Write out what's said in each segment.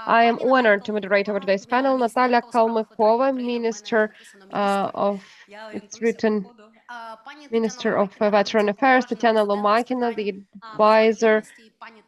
I am honored to moderate over today's panel. Natalia Kalmykova, Minister of it's written Minister of Veteran Affairs, Tatiana Lomakina, the advisor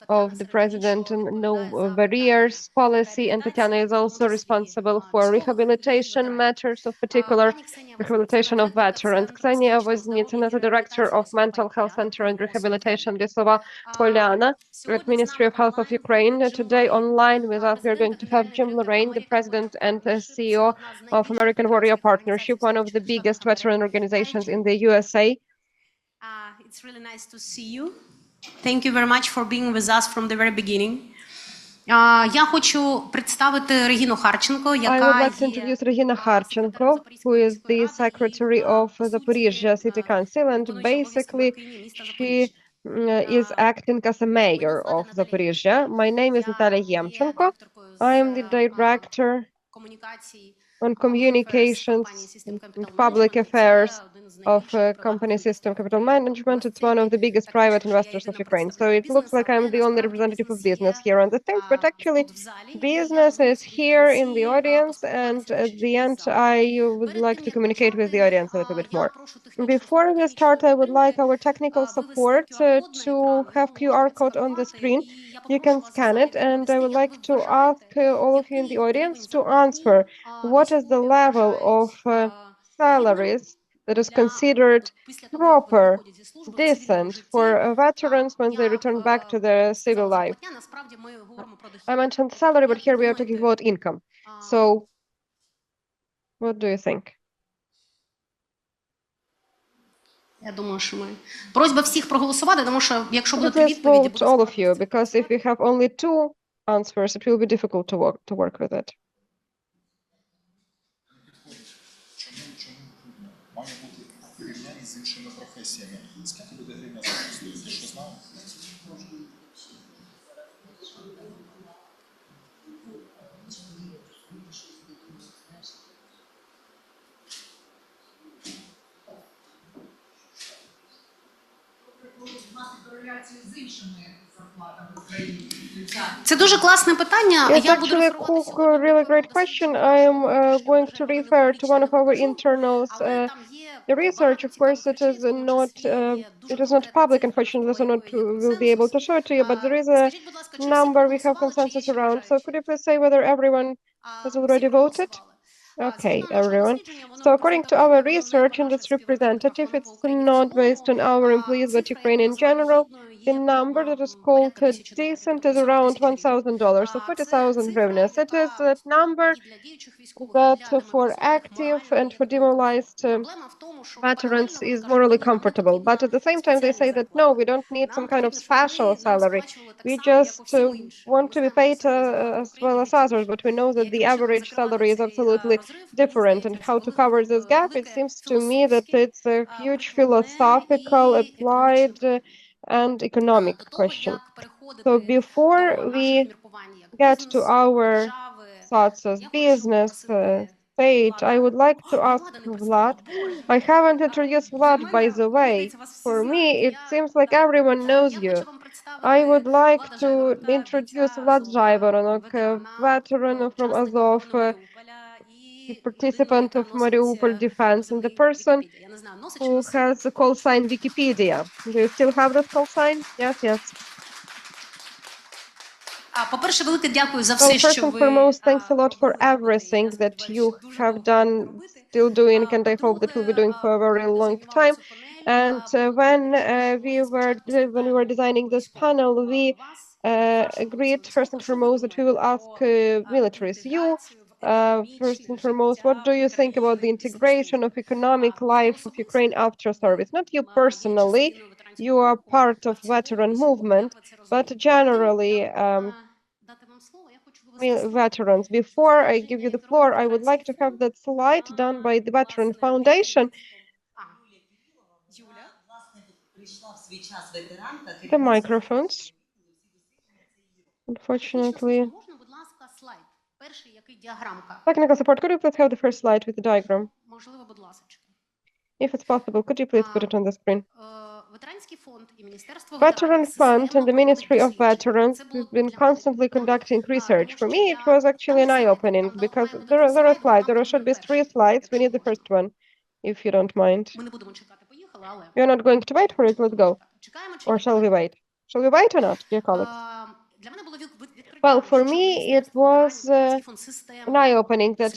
of the President on No Barriers policy, and Tatiana is also responsible for rehabilitation matters, of particular rehabilitation of veterans. Ksenia Возницына, the Director of Mental Health Center and Rehabilitation Lysova Polyana at Ministry of Health of Ukraine. Today online with us, we are going to have Jim Lorraine, the President and CEO of American Warrior Partnership, one of the biggest veteran organizations in the USA. It's really nice to see you. Thank you very much for being with us from the very beginning. Я хочу представити Регіну Харченко, яка I would like to introduce Regina Harchenko, who is the Secretary of Zaporizhzhia City Council, and basically she is acting as a mayor of Zaporizhzhia. My name is Natalia Yemchenko. I am the Director on communications and public affairs of company System Capital Management. It's one of the biggest private investors of Ukraine. So it looks like I'm the only representative of business here on the stage, but actually business is here in the audience, and at the end I would like to communicate with the audience a little bit more. Before we start, I would like our technical support to have QR code on the screen. You can scan it, and I would like to ask all of you in the audience to answer what is the level of salaries that is considered proper, decent for veterans when they return back to their civil life. I mentioned salary, but here we are talking about income. So what do you think? Я думаю, що ми... Просьба всіх проголосувати, тому що якщо будуть Please відповіді, vote all of you, because if we have only two answers, it will be difficult to work with it. Має бути в порівнянні з іншими професіями. Скільки буде гривня зараз? Ти що знав? Це дуже класне питання. It's actually a really great question. I am going to refer to one of our internals. The research, of course, it is not public, unfortunately, so not will be able to show it to you, but there is a number we have consensus around. So could you please say whether everyone has already voted? Okay, everyone. So according to our research and its representative, it's not based on our employees, but Ukraine in general. The number that is called decent is around $1,000, so 40,000 hryvnias. It is that number that for active and for demobilized veterans is morally comfortable. But at the same time, they say that no, we don't need some kind of special salary. We just want to be paid as well as others, but we know that the average salary is absolutely different. And how to cover this gap? It seems to me that it's a huge philosophical, applied, and economic question. So before we get to our thoughts as business state, I would like to ask Vlad. I haven't introduced Vlad, by the way. For me, it seems like everyone knows you. I would like to introduce Vlad Zhaivoronok, a veteran from Azov, the participant of Mariupol defense, and the person who has the call sign Wikipedia. Do you still have that call sign? Yes, yes. По-перше, велике дякую за Well, все, first що and ви foremost, thanks a lot for everything that you have done, still doing, and I hope that we'll be doing for a very long time. And when we were designing this panel, we agreed first and foremost that we will ask militaries. You, first and foremost, what do you think about the integration of economic life of Ukraine after service? Not you personally, you are part of veteran movement, but generally, veterans. Before I give you the floor, I would like to have that slide done by the Veteran Foundation. The microphones. Unfortunately. Technical support, could you please have the first slide with the diagram? If it's possible, could you please put it on the screen? Veteran Fund and the Ministry of Veterans have been constantly conducting research. For me, it was actually an eye-opening because there are slides. There should be 3 slides. We need the first one, if you don't mind. You're not going to wait for it? Let's go. Or shall we wait? Shall we wait or not, dear colleagues? Well, for me, it was an eye-opening that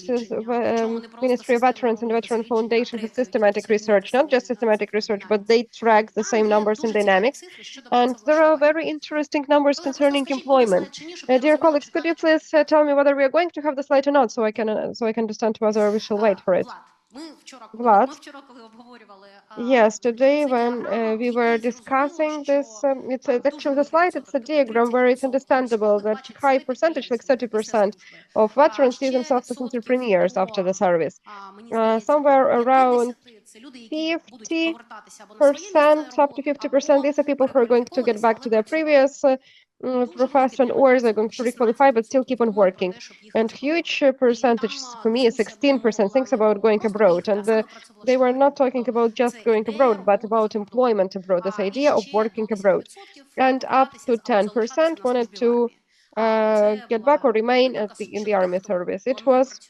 Ministry of Veterans and Veteran Foundation has systematic research, not just systematic research, but they track the same numbers and dynamics. And there are very interesting numbers concerning employment. Dear colleagues, could you please tell me whether we are going to have the slide or not, so I can understand whether we shall wait for it. Vlad? Yes, today when we were discussing this, it's actually the slide, it's a diagram where it's understandable that high percentage, like 30% of veterans see themselves as entrepreneurs after the service. Somewhere around 50% up to 50%, these are people who are going to get back to their previous profession, or they're going to requalify but still keep on working. And huge percentage for me, 16% thinks about going abroad. And they were not talking about just going abroad, but about employment abroad, this idea of working abroad. And up to 10% wanted to get back or remain in the army service. It was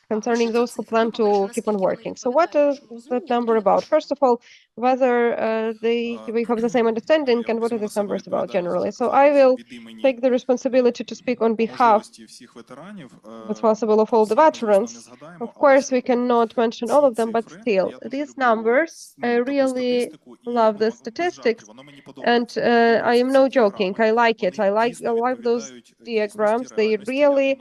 concerning those who plan to keep on working. So what is that number about? First of all, whether we have the same understanding and what are these numbers about generally. So I will take the responsibility to speak on behalf responsible of all the veterans. Of course, we cannot mention all of them, but still, these numbers, I really love the statistics, and I am no joking. I like it. I like those diagrams. They really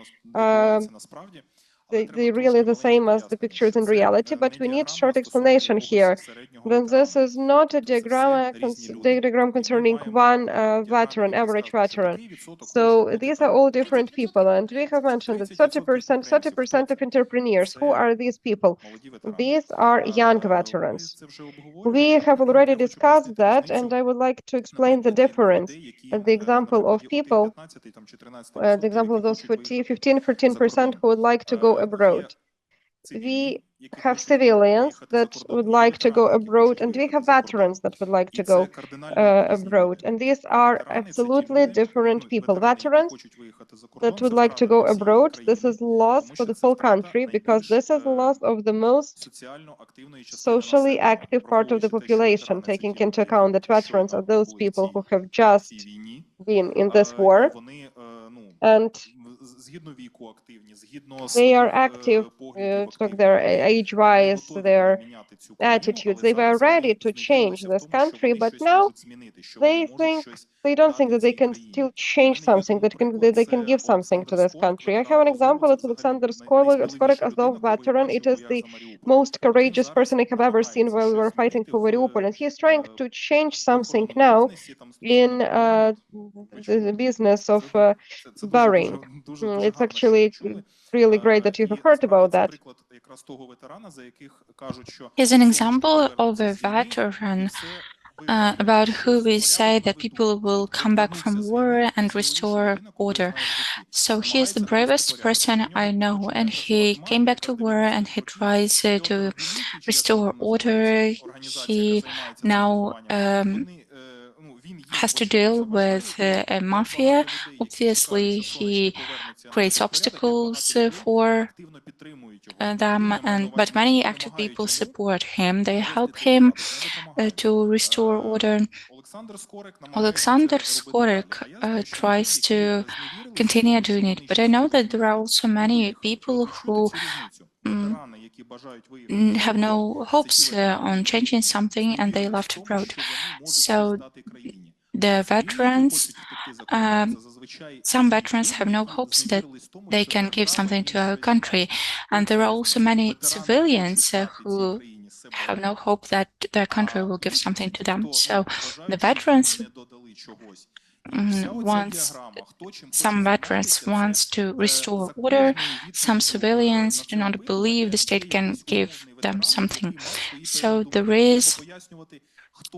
they really the same as the pictures in reality, but we need short explanation here. Then this is not a diagram concerning one veteran, average veteran. So these are all different people, and we have mentioned that 30% of entrepreneurs. Who are these people? These are young veterans. We have already discussed that, and I would like to explain the difference. The example of people, the example of those 14% who would like to go abroad. We have civilians that would like to go abroad, and we have veterans that would like to go abroad. And these are absolutely different people. Veterans that would like to go abroad, this is loss for the whole country, because this is loss of the most socially active part of the population, taking into account that veterans are those people who have just been in this war, and they are active, their age-wise, their attitudes. They were ready to change this country, but now they don't think that they can still change something, that they can give something to this country. I have an example. It's Alexander Skorek, Azov veteran. It is the most courageous person I have ever seen while we were fighting for Mariupol, and he's trying to change something now in the business of burying. It's actually really great that you have heard about that. Here's an example of a veteran about who we say that people will come back from war and restore order. So he's the bravest person I know, and he came back to war and he tries to restore order. He now has to deal with a mafia. Obviously, he creates obstacles for them, but many active people support him. They help him to restore order. Alexander Skorek tries to continue doing it, but I know that there are also many people who have no hopes on changing something, and they left abroad. So the veterans, some veterans have no hopes that they can give something to our country, and there are also many civilians who have no hope that their country will give something to them. So the veterans some veterans want to restore order. Some civilians do not believe the state can give them something. So there is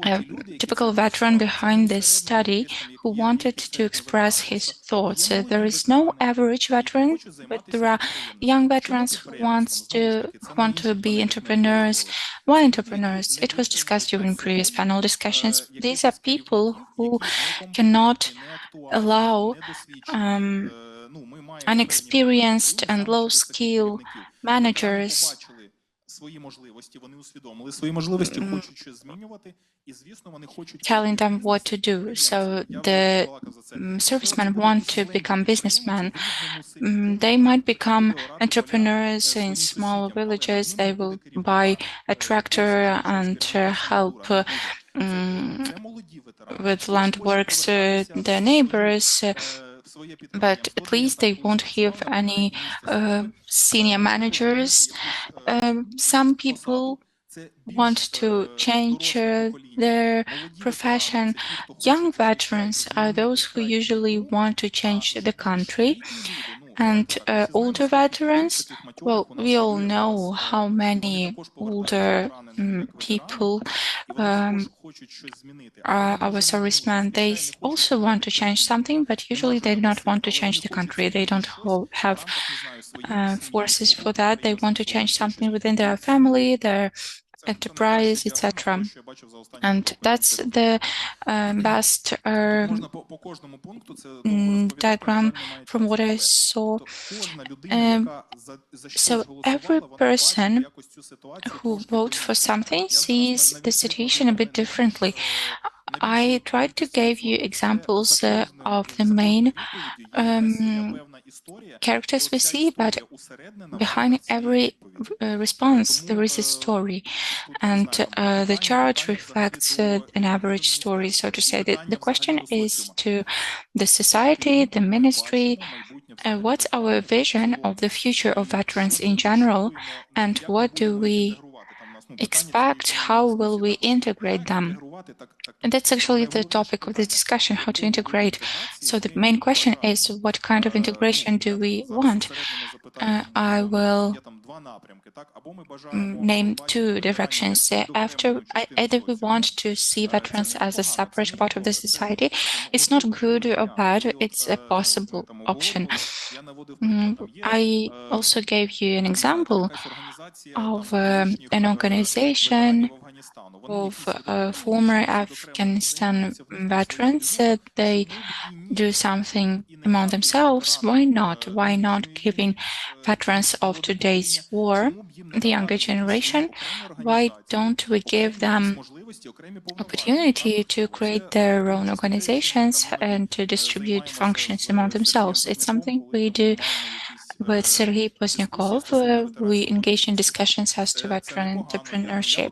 a typical veteran behind this study who wanted to express his thoughts. There is no average veteran, but there are young veterans who want to be entrepreneurs. Why entrepreneurs? It was discussed during previous panel discussions. These are people who cannot allow unexperienced and low-skill managers telling them what to do. So the servicemen want to become businessmen. They might become entrepreneurs in small villages. They will buy a tractor and help with land works their neighbors. But at least they won't have any senior managers. Some people want to change their profession. Young veterans are those who usually want to change the country. And older veterans, well, we all know how many older people are our servicemen. They also want to change something, but usually they do not want to change the country. They don't have forces for that. They want to change something within their family, their enterprise, etc. And that's the best diagram from what I saw. So every person who votes for something sees the situation a bit differently. I tried to give you examples of the main characters we see, but behind every response there is a story, and the chart reflects an average story, so to say. The question is to the society, the ministry, what's our vision of the future of veterans in general, and what do we expect, how will we integrate them? And that's actually the topic of the discussion, how to integrate. So the main question is, what kind of integration do we want? I will name two directions. Either we want to see veterans as a separate part of the society. It's not good or bad, it's a possible option. I also gave you an example of an organization of former Afghanistan veterans. They do something among themselves. Why not? Why not giving veterans of today's war, the younger generation, why don't we give them opportunity to create their own organizations and to distribute functions among themselves? It's something we do with Sergei Poznyakov. We engage in discussions as to veteran entrepreneurship.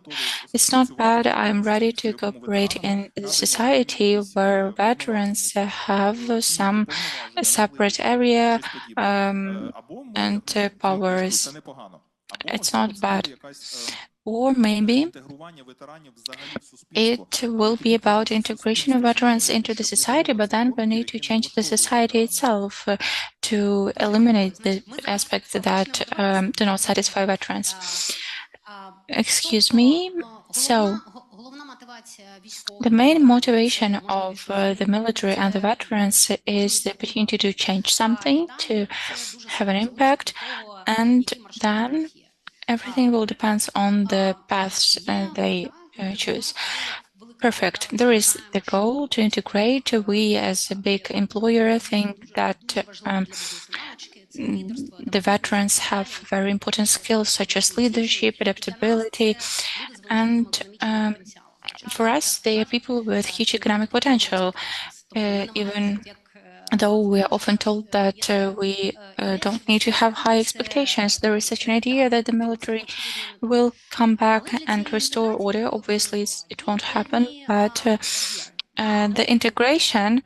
It's not bad. I'm ready to cooperate in a society where veterans have some separate area and powers. It's not bad. Or maybe it will be about integration of veterans into the society, but then we need to change the society itself to eliminate the aspects that do not satisfy veterans. Excuse me. So the main motivation of the military and the veterans is the opportunity to change something, to have an impact, and then everything will depend on the paths they choose. Perfect. There is the goal to integrate. We, as a big employer, think that the veterans have very important skills such as leadership, adaptability, and for us, they are people with huge economic potential, even though we are often told that we don't need to have high expectations. There is such an idea that the military will come back and restore order. Obviously, it won't happen, but the integration,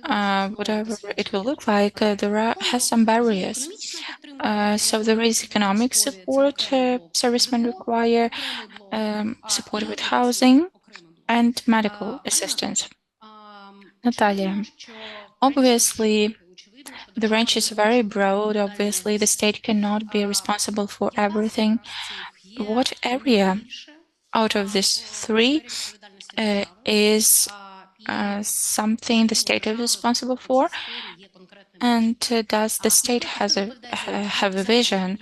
whatever it will look like, has some barriers. So there is economic support servicemen require, support with housing, and medical assistance. Natalia, obviously, the range is very broad. Obviously, the state cannot be responsible for everything. What area out of these three is something the state is responsible for, and does the state have a vision,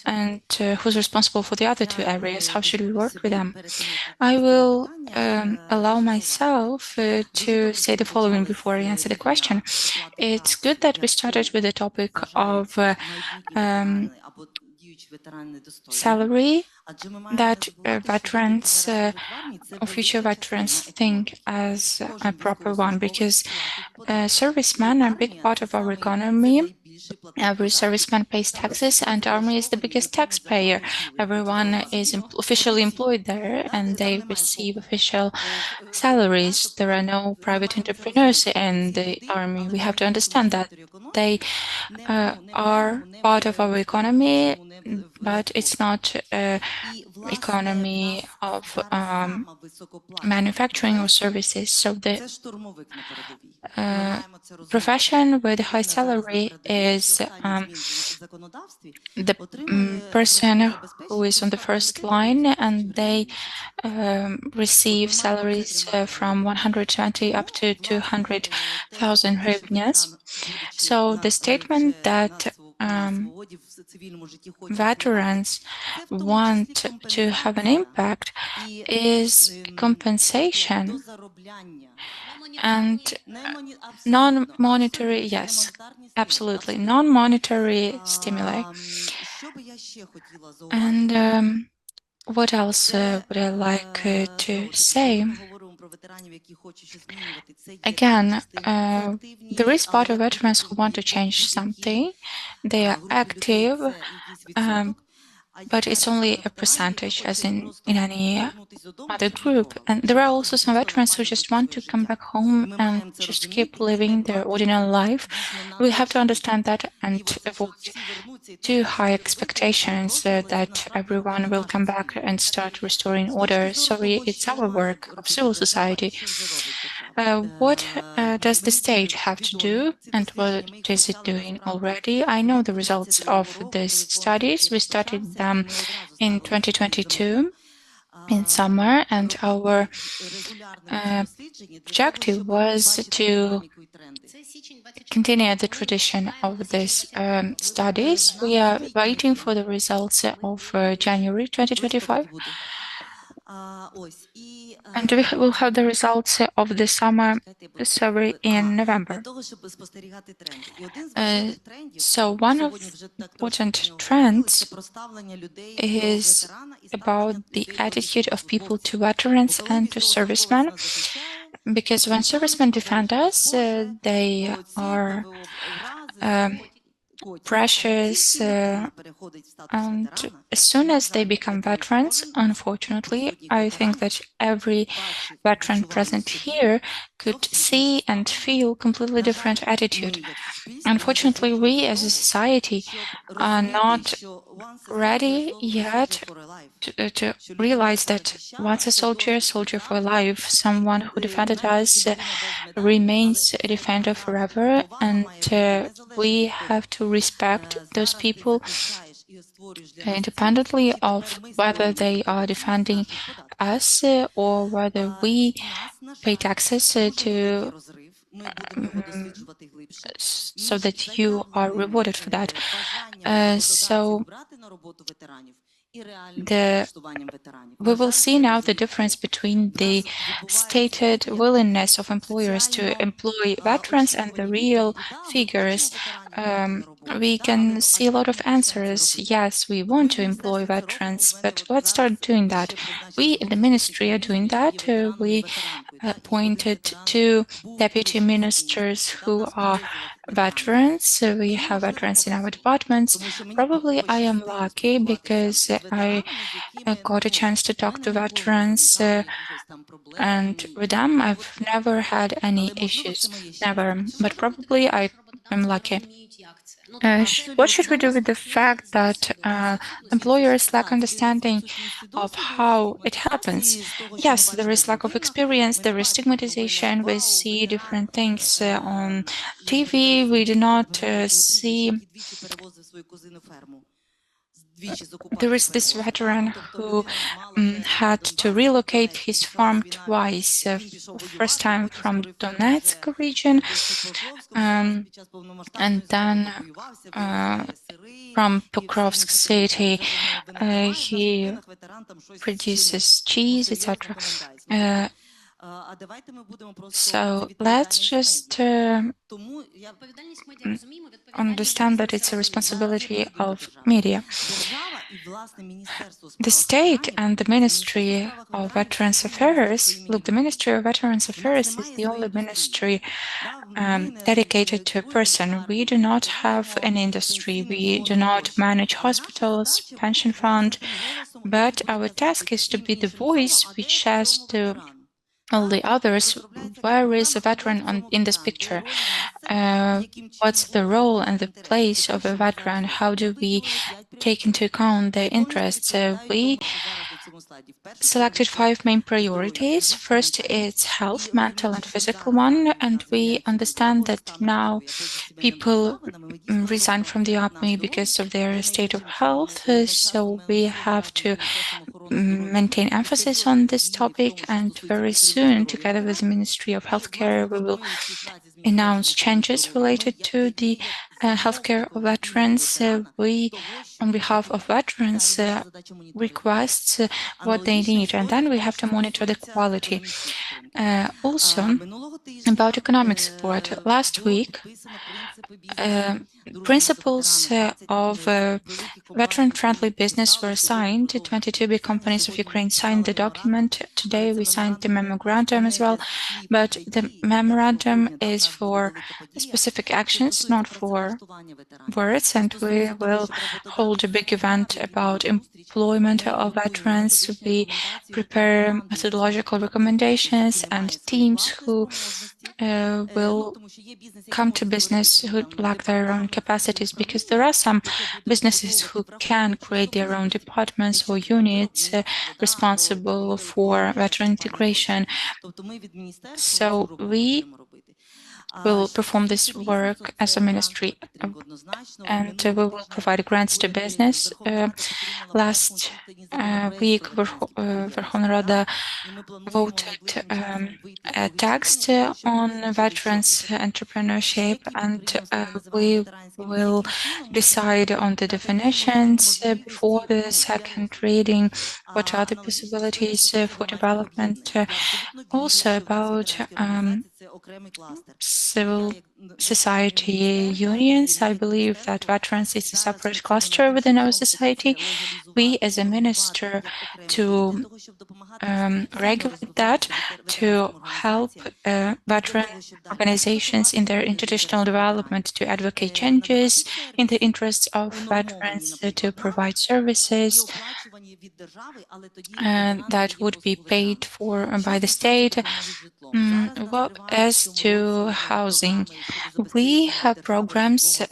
and who's responsible for the other two areas? How should we work with them? I will allow myself to say the following before I answer the question. It's good that we started with the topic of salary that veterans or future veterans think as a proper one, because servicemen are a big part of our economy. Every serviceman pays taxes, and Army is the biggest taxpayer. Everyone is officially employed there, and they receive official salaries. There are no private entrepreneurs in the Army. We have to understand that they are part of our economy, but it's not economy of manufacturing or services. So the profession with high salary is the person who is on the first line, and they receive salaries from 120 up to 200,000 hryvnias. So the statement that veterans want to have an impact is compensation and non-monetary, yes, absolutely, non-monetary stimuli. And what else would I like to say? Again, there is part of veterans who want to change something. They are active, but it's only a percentage, as in any other group. And there are also some veterans who just want to come back home and just keep living their ordinary life. We have to understand that and avoid too high expectations that everyone will come back and start restoring order. Sorry, it's our work of civil society. What does the state have to do, and what is it doing already? I know the results of these studies. We started them in 2022 in summer, and our objective was to continue the tradition of these studies. We are waiting for the results of January 2025. And we will have the results of the summer survey in November. So one of important trends is about the attitude of people to veterans and to servicemen, because when servicemen defend us, they are precious, and as soon as they become veterans, unfortunately, I think that every veteran present here could see and feel completely different attitude. Unfortunately, we as a society are not ready yet to realize that once a soldier for life, someone who defended us remains a defender forever, and we have to respect those people independently of whether they are defending us or whether we pay taxes to so that you are rewarded for that. So we will see now the difference between the stated willingness of employers to employ veterans and the real figures. We can see a lot of answers. Yes, we want to employ veterans, but let's start doing that. We in the ministry are doing that. We appointed 2 deputy ministers who are veterans. So we have veterans in our departments. Probably I am lucky because I got a chance to talk to veterans, and with them I've never had any issues, never. But probably I am lucky. What should we do with the fact that employers lack understanding of how it happens? Yes, there is lack of experience, there is stigmatization. We see different things on TV. We do not see there is this veteran who had to relocate his farm twice. First time from Donetsk region, and then from Pokrovsk city. He produces cheese, etc. So let's just understand that it's a responsibility of media. The state and the Ministry of Veterans Affairs, look, the Ministry of Veterans Affairs is the only ministry dedicated to a person. We do not have an industry, we do not manage hospitals, pension fund, but our task is to be the voice which says to all the others, where is a veteran in this picture? What's the role and the place of a veteran? How do we take into account their interests? We selected 5 main priorities. First, it's health, mental and physical one, and we understand that now people resign from the army because of their state of health, so we have to maintain emphasis on this topic, and very soon, together with the Ministry of Healthcare, we will announce changes related to the healthcare of veterans. We, on behalf of veterans, request what they need, and then we have to monitor the quality. Also, about economic support. Last week, principles of veteran-friendly business were signed. 22 big companies of Ukraine signed the document. Today we signed the memorandum as well, but the memorandum is for specific actions, not for words, and we will hold a big event about employment of veterans. We prepare methodological recommendations and teams who will come to business who lack their own capacities, because there are some businesses who can create their own departments or units responsible for veteran integration. So we will perform this work as a ministry, and we will provide grants to business. Last week, Verkhovna Rada voted a text on veterans entrepreneurship, and we will decide on the definitions before the second reading. What are the possibilities for development? Also about civil society unions. I believe that veterans is a separate cluster within our society. We, as a minister, to regulate that, to help veteran organizations in their international development, to advocate changes in the interests of veterans, to provide services that would be paid for by the state. Well, as to housing, we have programs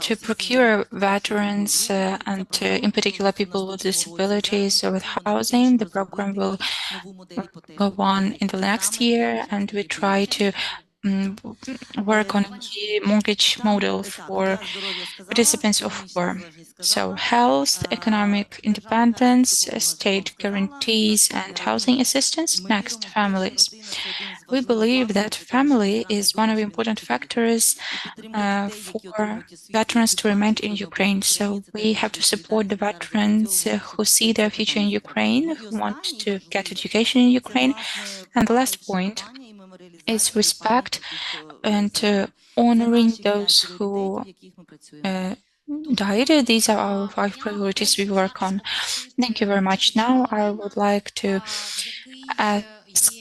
to procure veterans and in particular people with disabilities with housing. The program will go on in the next year, and we try to work on a mortgage model for participants of war. So health, economic independence, state guarantees, and housing assistance. Next, families. We believe that family is one of the important factors for veterans to remain in Ukraine. So we have to support the veterans who see their future in Ukraine, who want to get education in Ukraine. And the last point is respect and honoring those who died. These are our 5 priorities we work on. Thank you very much. Now I would like to ask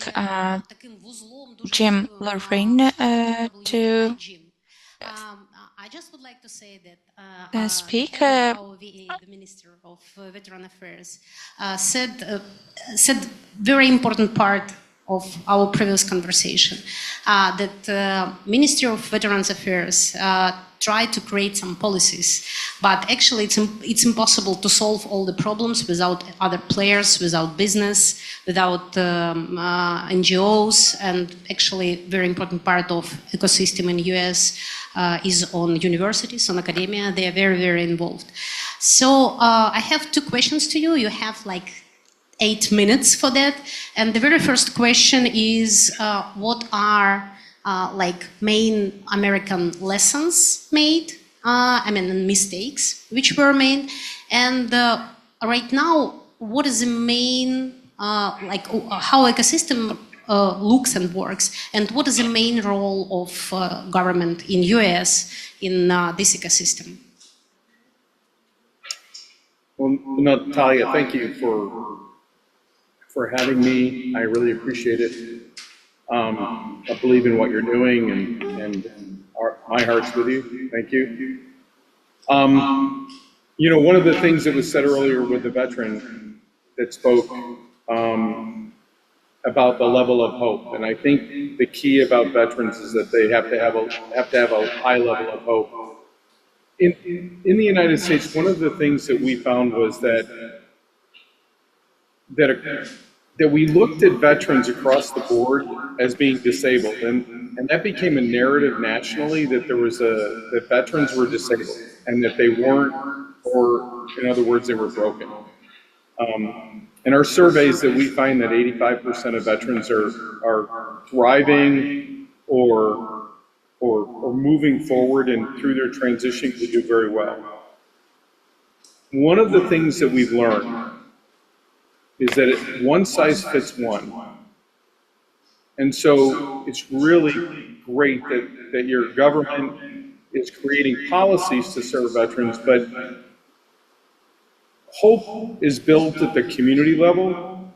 Jim Lorraine to I just would like to say that speak. the head of our VA, the Minister of Veteran Affairs, said very important part of our previous conversation, that Ministry of Veterans Affairs tried to create some policies, but actually it's impossible to solve all the problems without other players, without business, without NGOs, and actually very important part of ecosystem in US is on universities, on academia. They are very, very involved. So I have two questions to you. You have like 8 minutes for that. And the very first question is, what are like main American lessons made? I mean, mistakes which were made. And right now, what is the main, like how ecosystem looks and works, and what is the main role of government in US in this ecosystem? Well, Natalia, thank you for having me. I really appreciate it. I believe in what you're doing, and my heart's with you. Thank you. You know, one of the things that was said earlier with the veteran that spoke about the level of hope, and I think the key about veterans is that they have to have a high level of hope. In the United States, one of the things that we found was that we looked at veterans across the board as being disabled, and that became a narrative nationally that that veterans were disabled and that they weren't, or in other words, they were broken. In our surveys that we find that 85% of veterans are thriving or moving forward and through their transition to do very well. One of the things that we've learned is that one size fits one. And so it's really great that your government is creating policies to serve veterans, but hope is built at the community level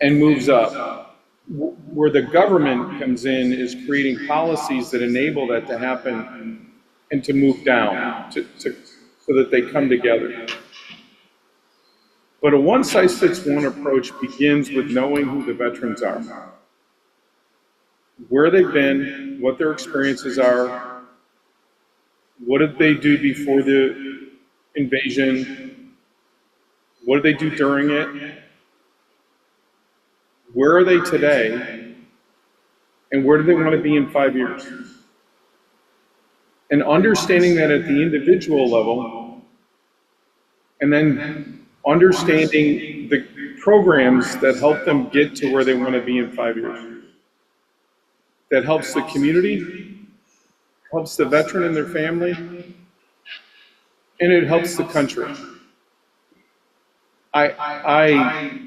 and moves up. Where the government comes in is creating policies that enable that to happen and to move down so that they come together. But a one-size-fits-one approach begins with knowing who the veterans are, where they've been, what their experiences are, what did they do before the invasion, what did they do during it, where are they today, and where do they want to be in 5 years? And understanding that at the individual level, and then understanding the programs that help them get to where they want to be in 5 years. That helps the community, helps the veteran and their family, and it helps the country. I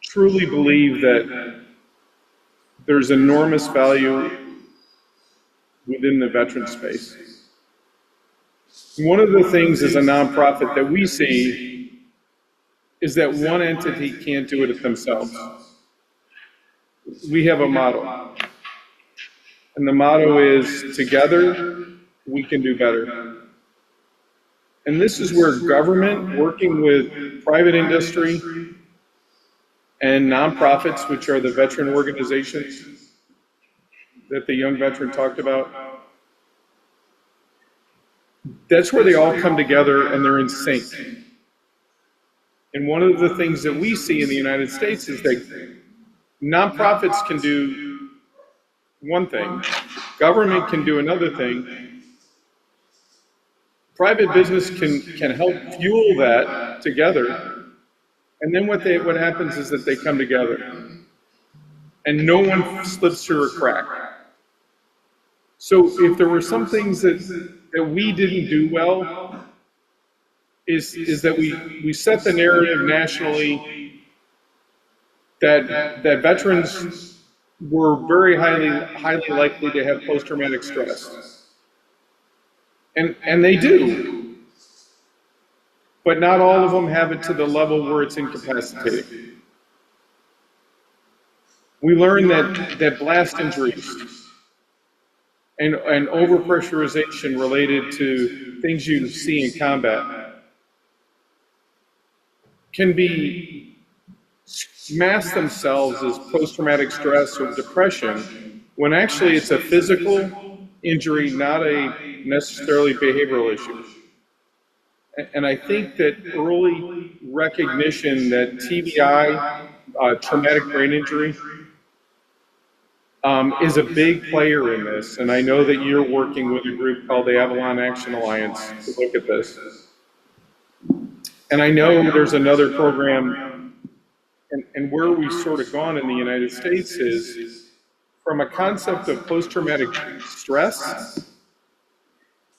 truly believe that there's enormous value within the veteran space. One of the things as a nonprofit that we see is that one entity can't do it themselves. We have a motto, and the motto is, together we can do better. And this is where government, working with private industry and nonprofits, which are the veteran organizations that the young veteran talked about, that's where they all come together and they're in sync. And one of the things that we see in the United States is that nonprofits can do one thing, government can do another thing, private business can help fuel that together, and then what happens is that they come together, and no one slips through a crack. So if there were some things that we didn't do well, is that we set the narrative nationally that veterans were very highly likely to have post-traumatic stress. And they do. But not all of them have it to the level where it's incapacitating. We learned that blast injuries and overpressurization related to things you see in combat can be mask themselves as post-traumatic stress or depression, when actually it's a physical injury, not a necessarily behavioral issue. And I think that early recognition that TBI, traumatic brain injury, is a big player in this. And I know that you're working with a group called the Avalon Action Alliance to look at this. And I know there's another program, and where we've sort of gone in the United States is from a concept of post-traumatic stress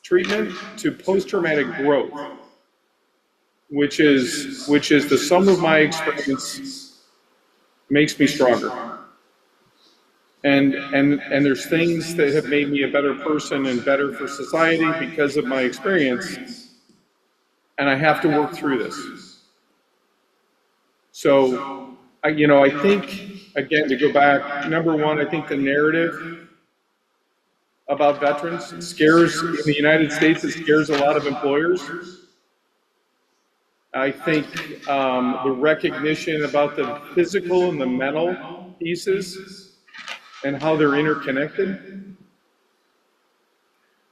treatment to post-traumatic growth, which is the sum of my experience makes me stronger. And there's things that have made me a better person and better for society because of my experience, and I have to work through this. So, I think, again, to go back, number one, I think the narrative about veterans scares, in the United States, it scares a lot of employers. I think the recognition about the physical and the mental pieces and how they're interconnected.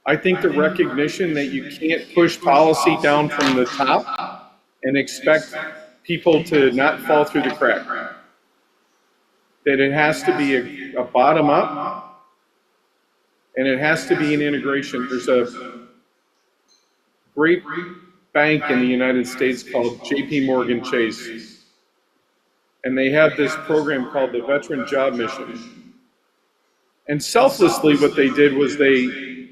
I think the recognition that you can't push policy down from the top and expect people to not fall through the crack. That it has to be a bottom up, and it has to be an integration. There's a great bank in the United States called JP Morgan Chase, and they have this program called the Veteran Job Mission. And selflessly, what they did was they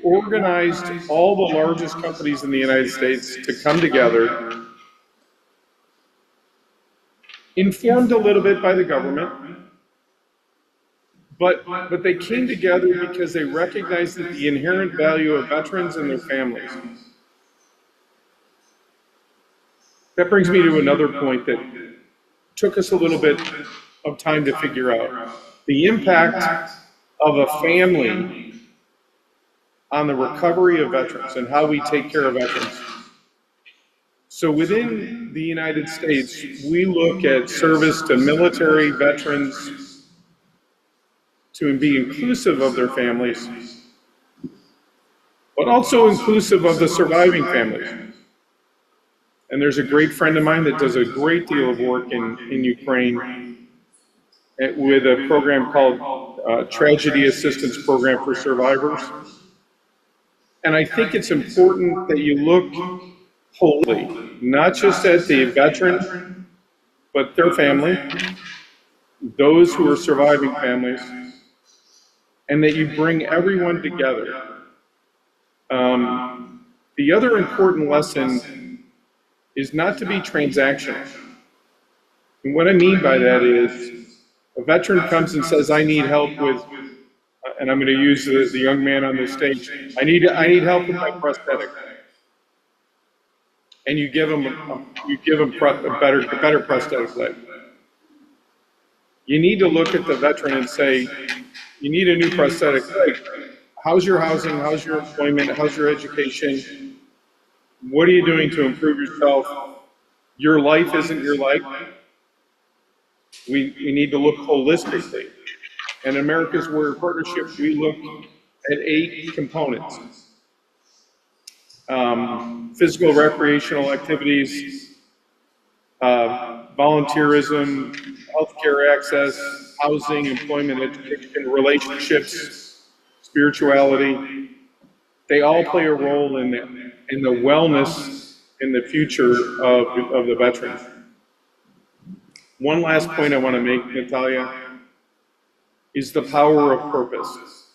organized all the largest companies in the United States to come together, informed a little bit by the government, but they came together because they recognized that the inherent value of veterans and their families. That brings me to another point that took us a little bit of time to figure out. The impact of a family on the recovery of veterans and how we take care of veterans. So within the United States, we look at service to military veterans to be inclusive of their families, but also inclusive of the surviving families. And there's a great friend of mine that does a great deal of work in Ukraine with a program called Tragedy Assistance Program for Survivors. And I think it's important that you look wholly, not just at the veteran, but their family, those who are surviving families, and that you bring everyone together. The other important lesson is not to be transactional. And what I mean by that is, a veteran comes and says, I need help with, and I'm going to use the young man on the stage, I need help with my prosthetic. And you give him a better prosthetic leg. You need to look at the veteran and say, you need a new prosthetic leg. How's your housing? How's your employment? How's your education? What are you doing to improve yourself? Your life isn't your life. We need to look holistically. And in America's Warrior Partnership, we look at 8 components. Physical recreational activities, volunteerism, healthcare access, housing, employment, education, relationships, spirituality. They all play a role in the wellness in the future of the veteran. One last point I want to make, Natalia, is the power of purpose.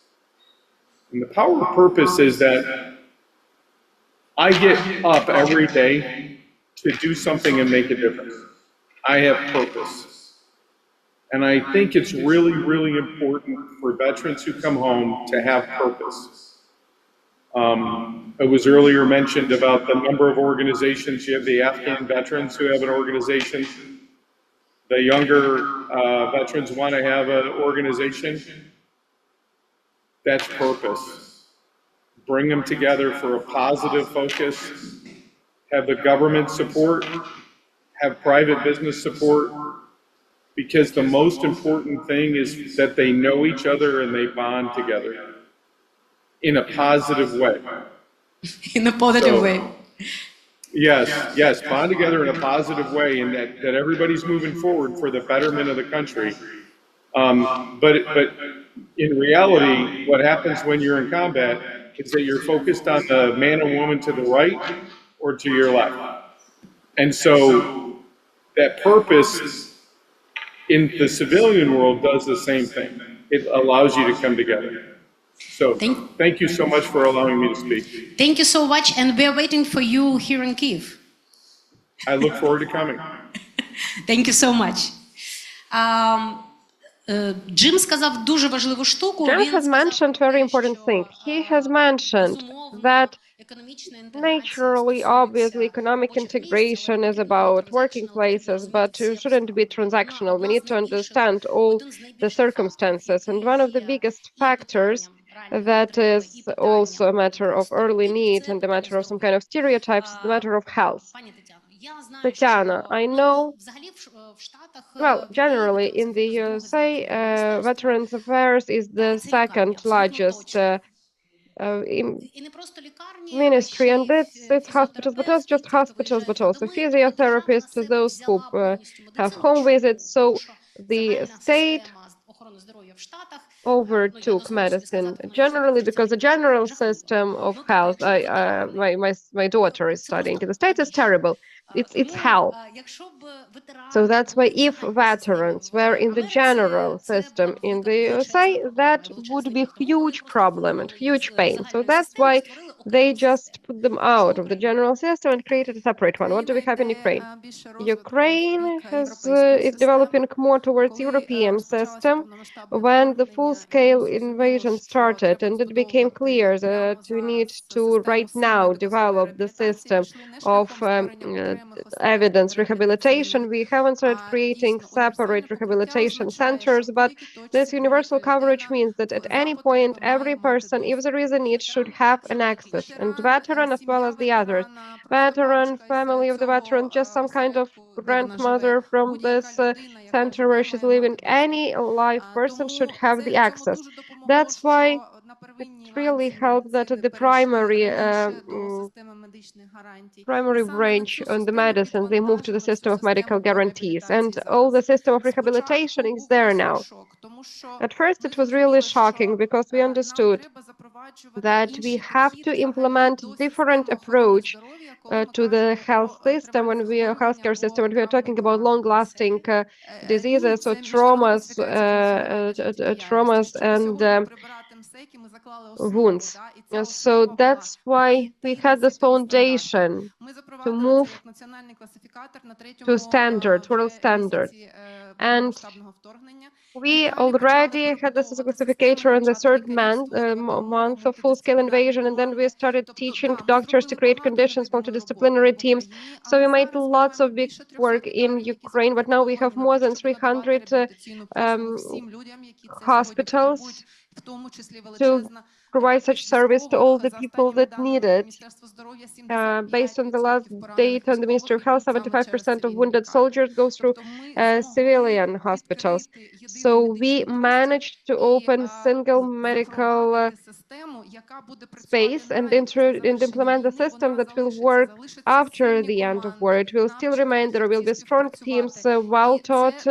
And the power of purpose is that I get up every day to do something and make a difference. I have purpose. And I think it's really, really important for veterans who come home to have purpose. It was earlier mentioned about the number of organizations. You have the Afghan veterans who have an organization. The younger veterans want to have an organization. That's purpose. Bring them together for a positive focus, have the government support, have private business support, because the most important thing is that they know each other and they bond together in a positive way. In a positive way. Yes, bond together in a positive way, and that everybody's moving forward for the betterment of the country. But in reality, what happens when you're in combat is that you're focused on the man or woman to the right or to your left. And so that purpose in the civilian world does the same thing. It allows you to come together. So thank you so much for allowing me to speak. Thank you so much, and we are waiting for you here in Kiev. I look forward to coming. Thank you so much. Джим сказав дуже важливу штуку. Jim has mentioned very important thing. He has mentioned that naturally, obviously, economic integration is about working places, but it shouldn't be transactional. We need to understand all the circumstances. And one of the biggest factors that is also a matter of early need and a matter of some kind of stereotypes is the matter of health. Tatiana, I know, well, generally in the USA, Veterans Affairs is the second largest ministry, and it's hospitals, but not just hospitals, but also physiotherapists, those who have home visits. So the state overtook medicine generally because the general system of health. My daughter is studying in the States. Is terrible. It's hell. So that's why if veterans were in the general system in the USA, that would be huge problem and huge pain. So that's why they just put them out of the general system and created a separate one. What do we have in Ukraine? Ukraine is developing more towards European system when the full-scale invasion started, and it became clear that we need to right now develop the system of evidence rehabilitation. We haven't started creating separate rehabilitation centers, but this universal coverage means that at any point, every person, if there is a need, should have an access, and veteran as well as the others. Veteran, family of the veteran, just some kind of grandmother from this center where she's living, any live person should have the access. That's why it really helped that the primary branch on the medicine, they moved to the system of medical guarantees, and all the system of rehabilitation is there now. At first, it was really shocking because we understood that we have to implement different approach to the health system when we are healthcare system when we are talking about long-lasting diseases or traumas and wounds. So that's why we had this foundation to move to standards, world standards. And we already had this as a classificator in the third month of full-scale invasion, and then we started teaching doctors to create conditions, multidisciplinary teams. So we made lots of big work in Ukraine, but now we have more than 300 hospitals to provide such service to all the people that need it. Based on the last data on the Ministry of Health, 75% of wounded soldiers go through civilian hospitals. So we managed to open single medical space and implement the system that will work after the end of war. It will still remain, there will be strong teams, well-taught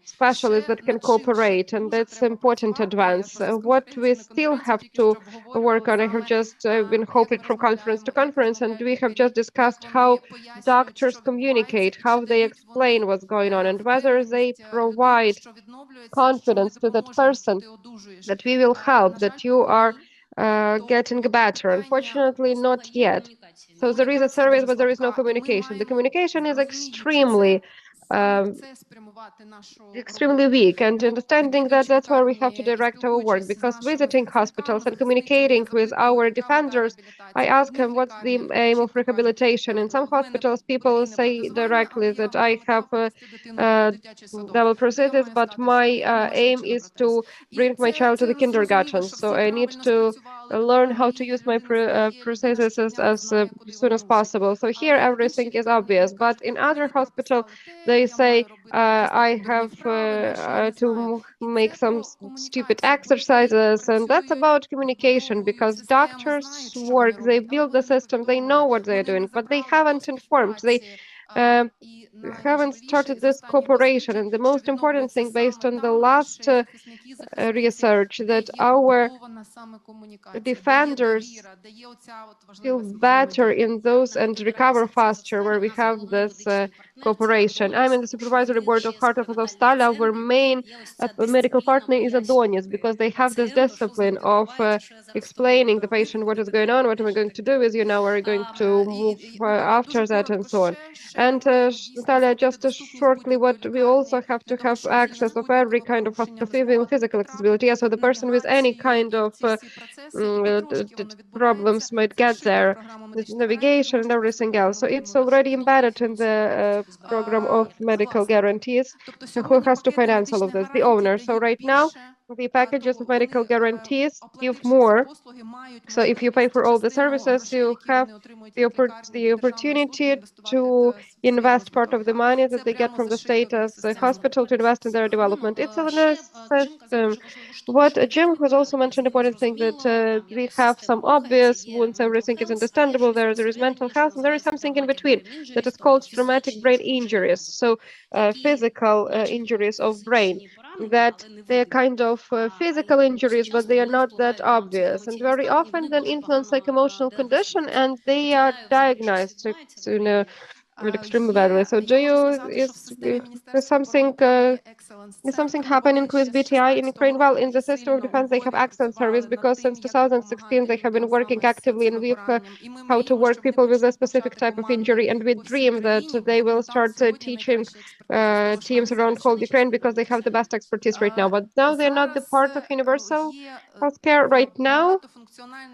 specialists that can cooperate, and that's important advance. What we still have to work on, I have just been hopping from conference to conference, and we have just discussed how doctors communicate, how they explain what's going on, and whether they provide confidence to that person that we will help, that you are getting better. Unfortunately, not yet. So there is a service, but there is no communication. The communication is extremely weak, and understanding that, that's where we have to direct our work, because visiting hospitals and communicating with our defenders, I ask them what's the aim of rehabilitation. In some hospitals, people say directly that I have double prosthesis, but my aim is to bring my child to the kindergarten, so I need to learn how to use my prosthesis as soon as possible. So here everything is obvious, but in other hospitals, the they say, I have to make some stupid exercises, and that's about communication, because doctors work, they build the system, they know what they're doing, but they haven't informed, they uh, haven't started this cooperation. And the most important thing, based on the last research, that our defenders feel better in those and recover faster where we have this cooperation. I'm in the supervisory board of Heart of Azovstal. Our main medical partner is Adonis, because they have this discipline of explaining the patient what is going on, what am I going to do with you now, are you going to move after that, and so on. And Natalia, just shortly, what we also have to have access of every kind of physical accessibility. Yeah, so the person with any kind of problems might get there, with navigation and everything else. So it's already embedded in the program of medical guarantees. Who has to finance all of this? The owner. So right now, the packages of medical guarantees give more. So if you pay for all the services, you have the opportunity to invest part of the money that they get from the state as a hospital to invest in their development. It's a nice system. What Jim has also mentioned, important thing, that we have some obvious wounds, everything is understandable. There is mental health, and there is something in between that is called traumatic brain injuries. So physical injuries of brain, that they are kind of physical injuries, but they are not that obvious, and very often then influence like emotional condition, and they are diagnosed in a extremely badly. So do you is something is something happening with BTI in Ukraine? Well, in the system of defense, they have excellent service, because since 2016 they have been working actively in Lviv how to work people with a specific type of injury, and we dream that they will start teaching teams around whole Ukraine, because they have the best expertise right now. But now they're not the part of universal healthcare right now.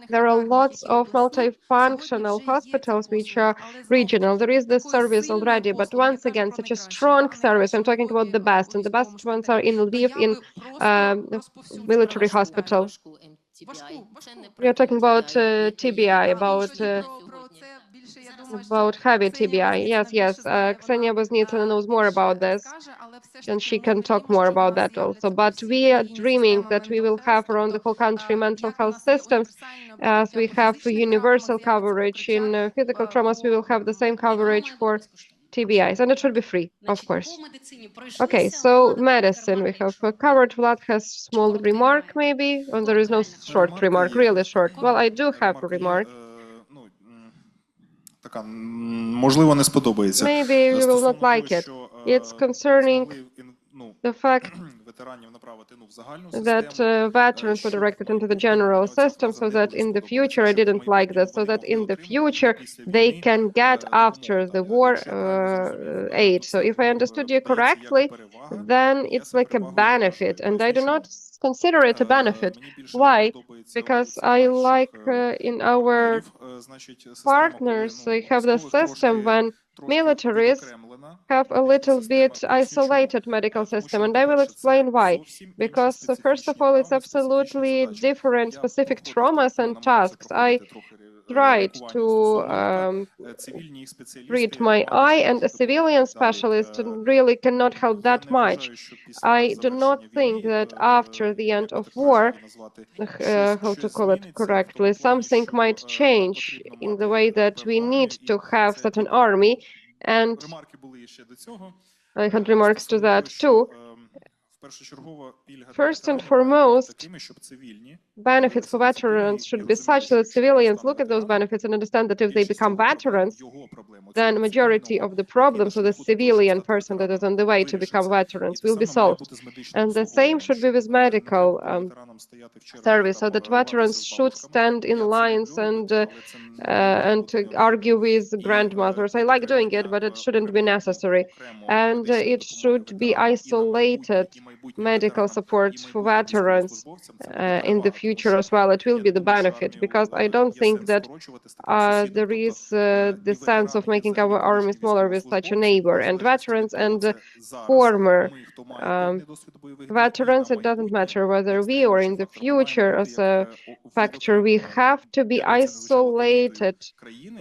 There are lots of multifunctional hospitals which are regional. There is this service already, but once again, such a strong service. I'm talking about the best, and the best ones are in Lviv, in military hospital. We are talking about TBI, about heavy TBI. Yes, yes. Ksenia Voznitsina knows more about this, and she can talk more about that also. But we are dreaming that we will have around the whole country mental health systems, as we have universal coverage in physical traumas. We will have the same coverage for TBIs, and it should be free, of course. Okay, so medicine we have covered. Vlad has small remark maybe, and there is no short remark, really short. Well, I do have a remark. Така, можливо, не сподобається. Maybe you will not like it. It's concerning the fact that veterans were directed into the general system, so that in the future, I didn't like this, so that in the future they can get after the war aid. So if I understood you correctly, then it's like a benefit, and I do not consider it a benefit. Why? Because I like in our partners, we have the system when militaries have a little bit isolated medical system, and I will explain why. Because first of all, it's absolutely different specific traumas and tasks. I tried to treat my eye, and a civilian specialist really cannot help that much. I do not think that after the end of war, how to call it correctly, something might change in the way that we need to have such an army. And I had remarks to that too. First and foremost, benefits for veterans should be such that civilians look at those benefits and understand that if they become veterans, then majority of the problems of the civilian person that is on the way to become veterans will be solved. And the same should be with medical service, so that veterans should stand in lines and argue with grandmothers. I like doing it, but it shouldn't be necessary. And it should be isolated medical support for veterans in the future as well, it will be the benefit, because I don't think that there is the sense of making our army smaller with such a neighbor. And veterans and former veterans, it doesn't matter whether we or in the future as a factor, we have to be isolated,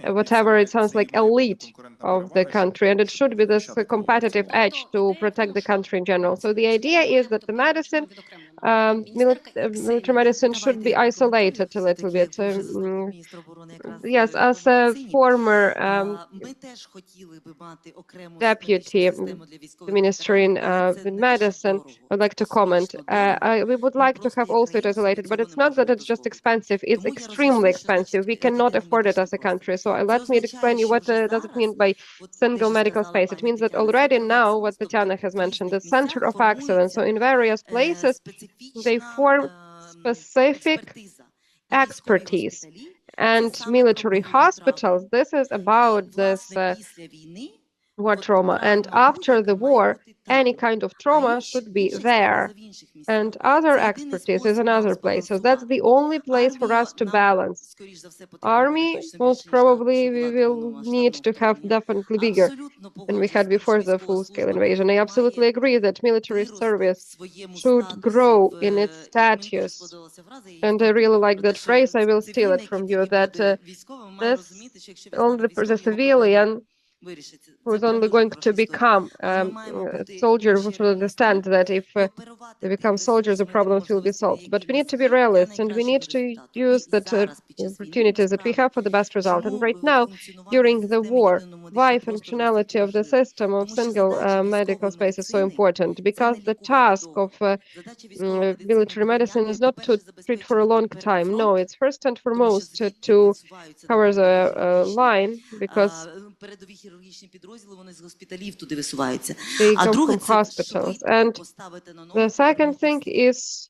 whatever it sounds like, elite of the country, and it should be this competitive edge to protect the country in general. So the idea is that the medicine, military medicine, should be isolated a little bit. Yes, as a former deputy minister in medicine, I'd like to comment. We would like to have also it isolated, but it's not that it's just expensive, it's extremely expensive. We cannot afford it as a country. So let me explain you what does it mean by single medical space. It means that already now, what Tatiana has mentioned, the center of excellence. So in various places, they form specific expertise. And military hospitals, this is about this war trauma. And after the war, any kind of trauma should be there. And other expertise is another place. So that's the only place for us to balance. Army, most probably we will need to have definitely bigger than we had before the full-scale invasion. I absolutely agree that military service should grow in its status. And I really like that phrase. I will steal it from you, that this only the civilian who's only going to become a soldier who should understand that if they become soldiers, the problems will be solved. But we need to be realists, and we need to use the opportunities that we have for the best result. And right now, during the war, why functionality of the system of single medical space is so important? Because the task of military medicine is not to treat for a long time. No, it's first and foremost to cover the line, because they come from hospitals. And the second thing is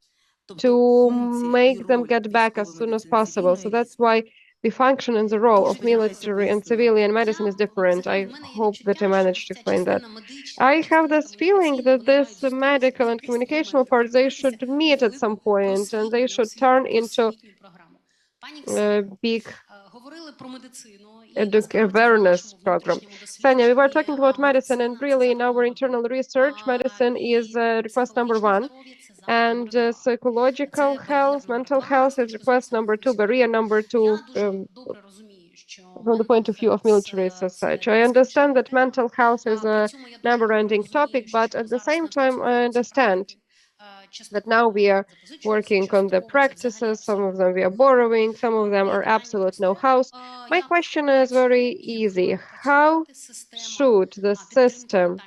to make them get back as soon as possible. So that's why the function and the role of military and civilian medicine is different. I hope that I managed to explain that. I have this feeling that this medical and communicational part, they should meet at some point, and they should turn into big awareness program. Sanya, we were talking about medicine, and really in our internal research, medicine is request number one, and psychological health, mental health is request number two, barrier number two, from the point of view of military society. I understand that mental health is a never-ending topic, but at the same time, I understand that now we are working on the practices. Some of them we are borrowing, some of them are absolute know-hows. My question is very easy. How should the system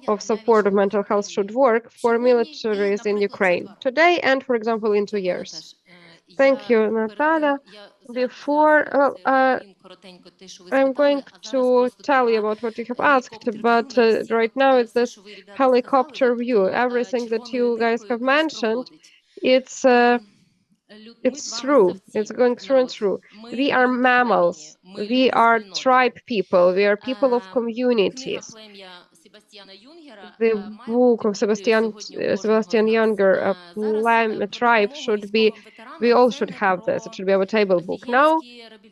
of support of mental health should work for militaries in Ukraine today and, for example, in 2 years? Thank you, Natalia. Before I'm going to tell you about what you have asked, but right now it's this helicopter view. Everything that you guys have mentioned, it's true. It's going through and through. We are mammals. We are tribe people. We are people of communities. The book of Sebastian Younger, a tribe, should be. We all should have this. It should be our table book. Now,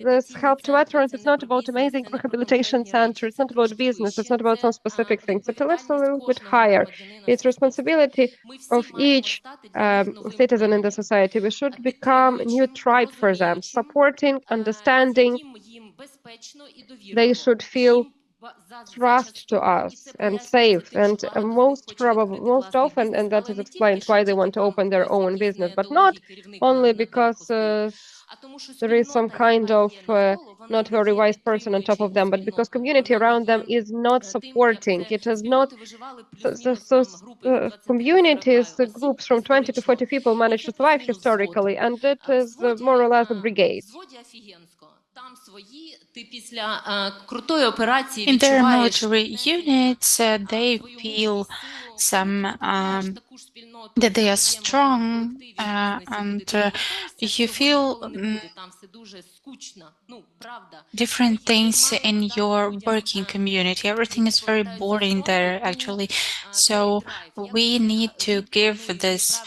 this help to veterans. It's not about amazing rehabilitation center. It's not about business. It's not about some specific things. It's a little bit higher. It's responsibility of each citizen in the society. We should become a new tribe for them, supporting, understanding. They should feel trust to us and safe, and most often, and that is explained why they want to open their own business, but not only because there is some kind of not very wise person on top of them, but because community around them is not supporting. It is not communities, groups from 20 to 40 people manage to survive historically, and it is more or less a brigade. In their military units, they feel some that they are strong, and you feel different things in your working community. Everything is very boring there, actually. So we need to give this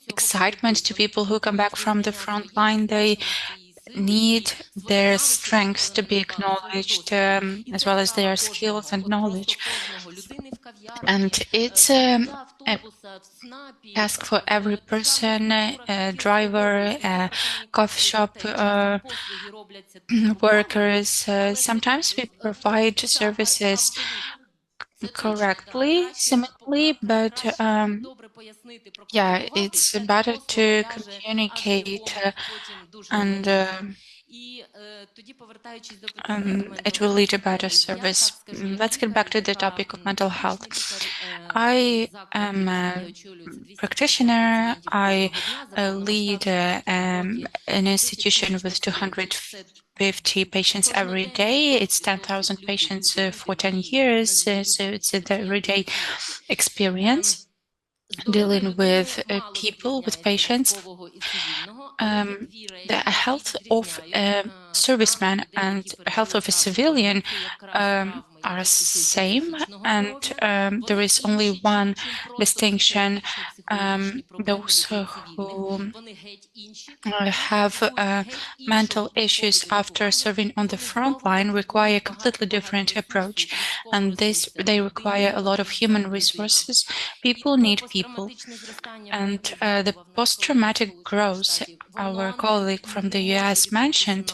excitement to people who come back from the front line. They need their strengths to be acknowledged, as well as their skills and knowledge. And it's a task for every person, a driver, a coffee shop workers. Sometimes we provide services correctly, symmetrically, but yeah, it's better to communicate and it will lead to better service. Let's get back to the topic of mental health. I am a practitioner. I lead an institution with 250 patients every day. It's 10,000 patients for 10 years, so it's an everyday experience dealing with people, with patients. The health of a serviceman and health of a civilian are same, and there is only one distinction. Those who have mental issues after serving on the front line require a completely different approach, and they require a lot of human resources. People need people, and the post-traumatic growth our colleague from the US mentioned,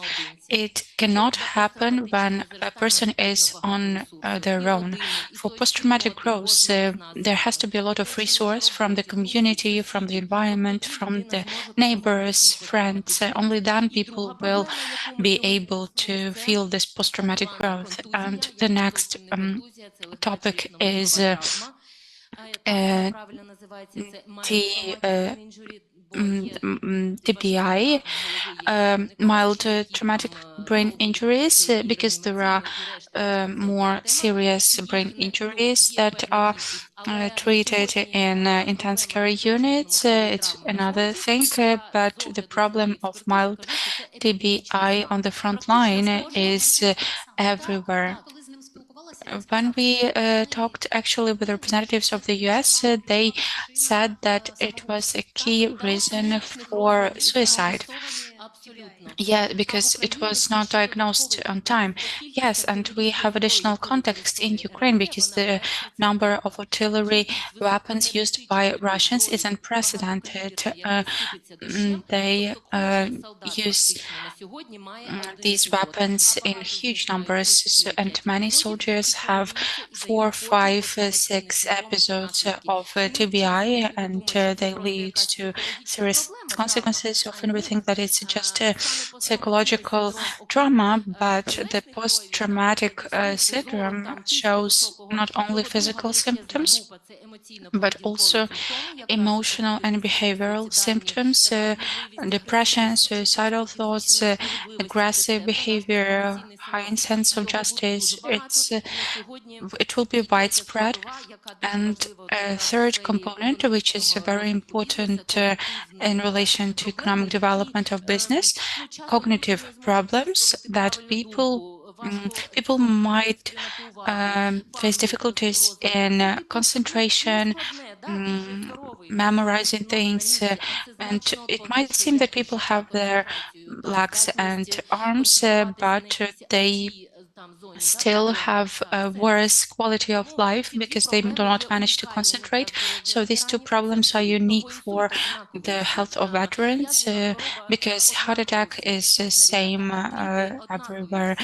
it cannot happen when a person is on their own. For post-traumatic growth, there has to be a lot of resource from the community, from the environment, from the neighbors, friends. Only then people will be able to feel this post-traumatic growth. And the next topic is the TBI, mild traumatic brain injuries, because there are more serious brain injuries that are treated in intense care units. It's another thing, but the problem of mild TBI on the front line is everywhere. When we talked actually with representatives of the US, they said that it was a key reason for suicide. Yeah, because it was not diagnosed on time. Yes, and we have additional context in Ukraine because the number of artillery weapons used by Russians is unprecedented. They use these weapons in huge numbers, and many soldiers have 4, 5, 6 episodes of TBI, and they lead to serious consequences. Often we think that it's just a psychological trauma, but the post-traumatic syndrome shows not only physical symptoms, but also emotional and behavioral symptoms, depression, suicidal thoughts, aggressive behavior, high sense of justice. It will be widespread. And a third component, which is very important in relation to economic development of business, cognitive problems that people might face difficulties in concentration, memorizing things, and it might seem that people have their legs and arms, but they still have a worse quality of life because they do not manage to concentrate. So these two problems are unique for the health of veterans, because heart attack is the same everywhere.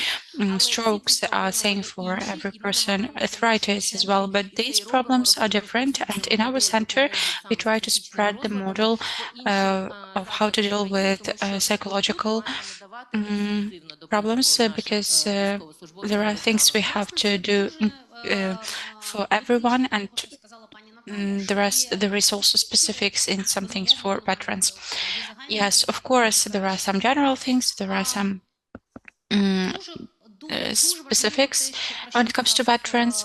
Strokes are same for every person, arthritis as well, but these problems are different. And in our center, we try to spread the model of how to deal with psychological problems, because there are things we have to do for everyone, and there is also specifics in some things for veterans. Yes, of course, there are some general things, there are some specifics when it comes to veterans.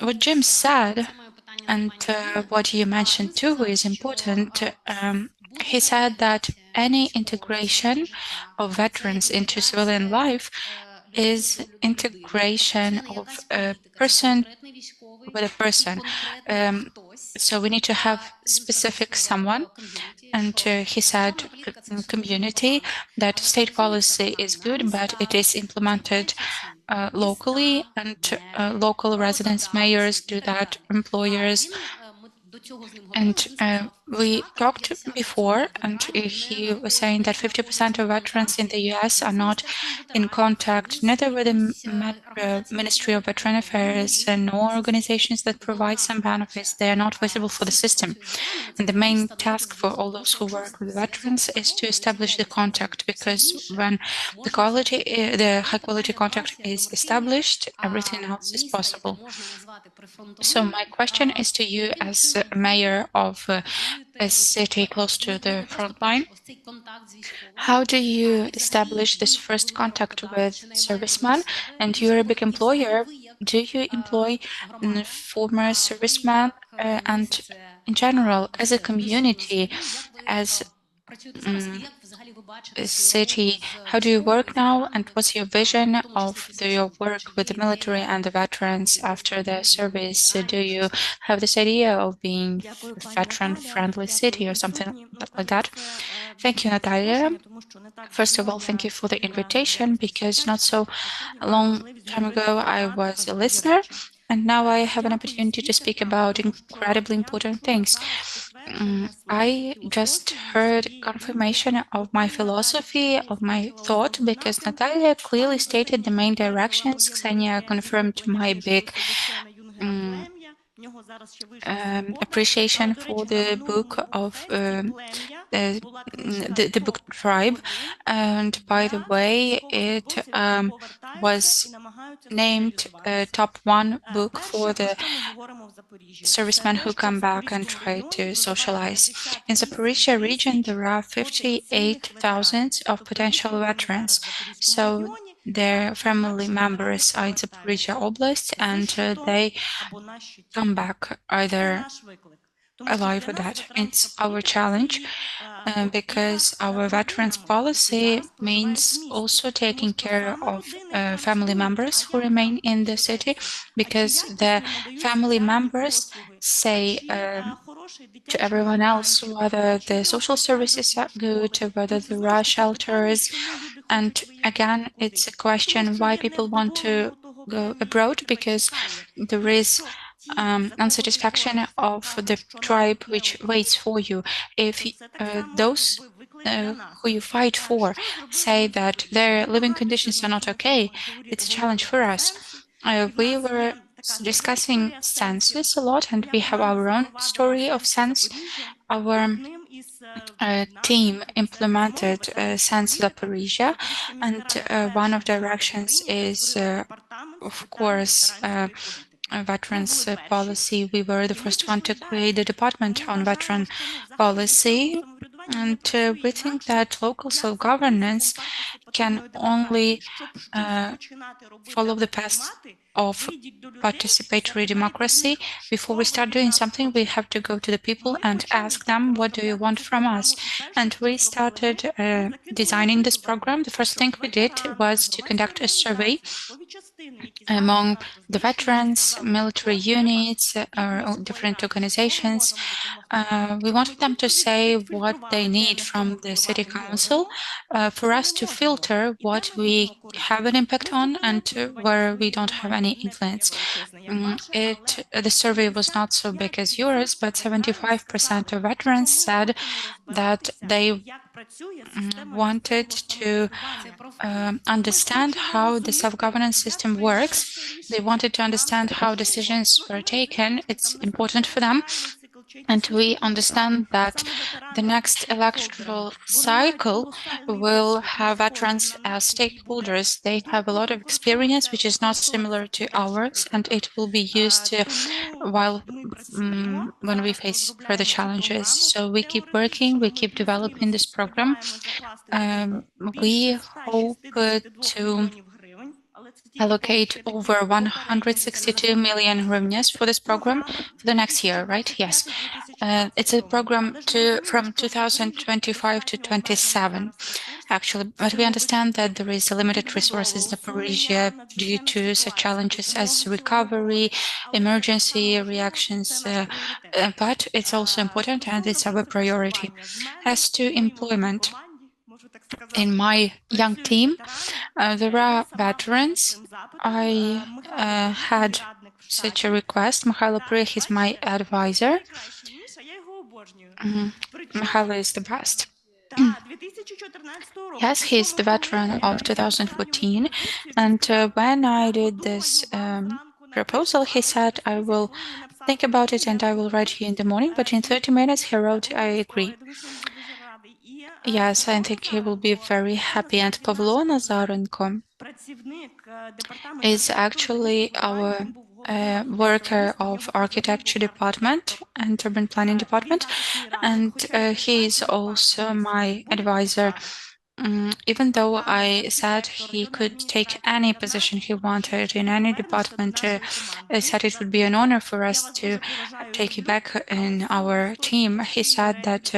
What Jim said and what you mentioned too is important. He said that any integration of veterans into civilian life is integration of a person with a person. So we need to have specific someone. And he said, community, that state policy is good, but it is implemented locally, and local residents, mayors do that, employers. And we talked before, and he was saying that 50% of veterans in the US are not in contact neither with the Ministry of Veteran Affairs nor organizations that provide some benefits. They are not visible for the system. And the main task for all those who work with veterans is to establish the contact, because when the high quality contact is established, everything else is possible. So my question is to you as a mayor of a city close to the front line. How do you establish this first contact with servicemen? And you're a big employer. Do you employ former servicemen? And in general, as a community, as a city, how do you work now? And what's your vision of your work with the military and the veterans after their service? Do you have this idea of being a veteran-friendly city or something like that? Thank you, Natalia. First of all, thank you for the invitation, because not so long time ago I was a listener, and now I have an opportunity to speak about incredibly important things. I just heard confirmation of my philosophy, of my thought, because Natalia clearly stated the main directions. Ksenia confirmed my big appreciation for the book of the book Tribe. And by the way, it was named top one book for the servicemen who come back and try to socialize. In Zaporizhia region, there are 58,000 of potential veterans. So their family members are in Zaporizhia Oblast, and they come back either alive or dead. It's our challenge, because our veterans policy means also taking care of family members who remain in the city, because the family members say to everyone else whether the social services are good, whether there are shelters. And again, it's a question why people want to go abroad, because there is unsatisfaction of the tribe which waits for you. If those who you fight for say that their living conditions are not okay, it's a challenge for us. We were discussing census a lot, and we have our own story of census. Our team implemented Sense Zaporizhia, and one of directions is, of course, veterans policy. We were the first one to create the department on veteran policy, and we think that local self-governance can only follow the path of participatory democracy. Before we start doing something, we have to go to the people and ask them, what do you want from us? And we started designing this program. The first thing we did was to conduct a survey among the veterans, military units, or different organizations. We wanted them to say what they need from the city council for us to filter what we have an impact on and where we don't have any influence. The survey was not so big as yours, but 75% of veterans said that they wanted to understand how the self-governance system works. They wanted to understand how decisions were taken. It's important for them. And we understand that the next electoral cycle will have veterans as stakeholders. They have a lot of experience, which is not similar to ours, and it will be used while when we face further challenges. So we keep working, we keep developing this program. We hope to allocate over 162 million hryvnias for this program for the next year, right? Yes. It's a program from 2025 to 27, actually, but we understand that there is a limited resources in Zaporizhia due to such challenges as recovery, emergency reactions, but it's also important and it's our priority. As to employment, in my young team, there are veterans. I had such a request. Mikhailo Prich is my advisor. Mikhailo is the best. Yes, he's the veteran of 2014. And when I did this proposal, he said, I will think about it and I will write you in the morning. But in 30 minutes, he wrote, I agree. Yes, I think he will be very happy. And Pavlo Nazarenko is actually our worker of architecture department and urban planning department, and he is also my advisor. Even though I said he could take any position he wanted in any department, I said it would be an honor for us to take you back in our team. He said that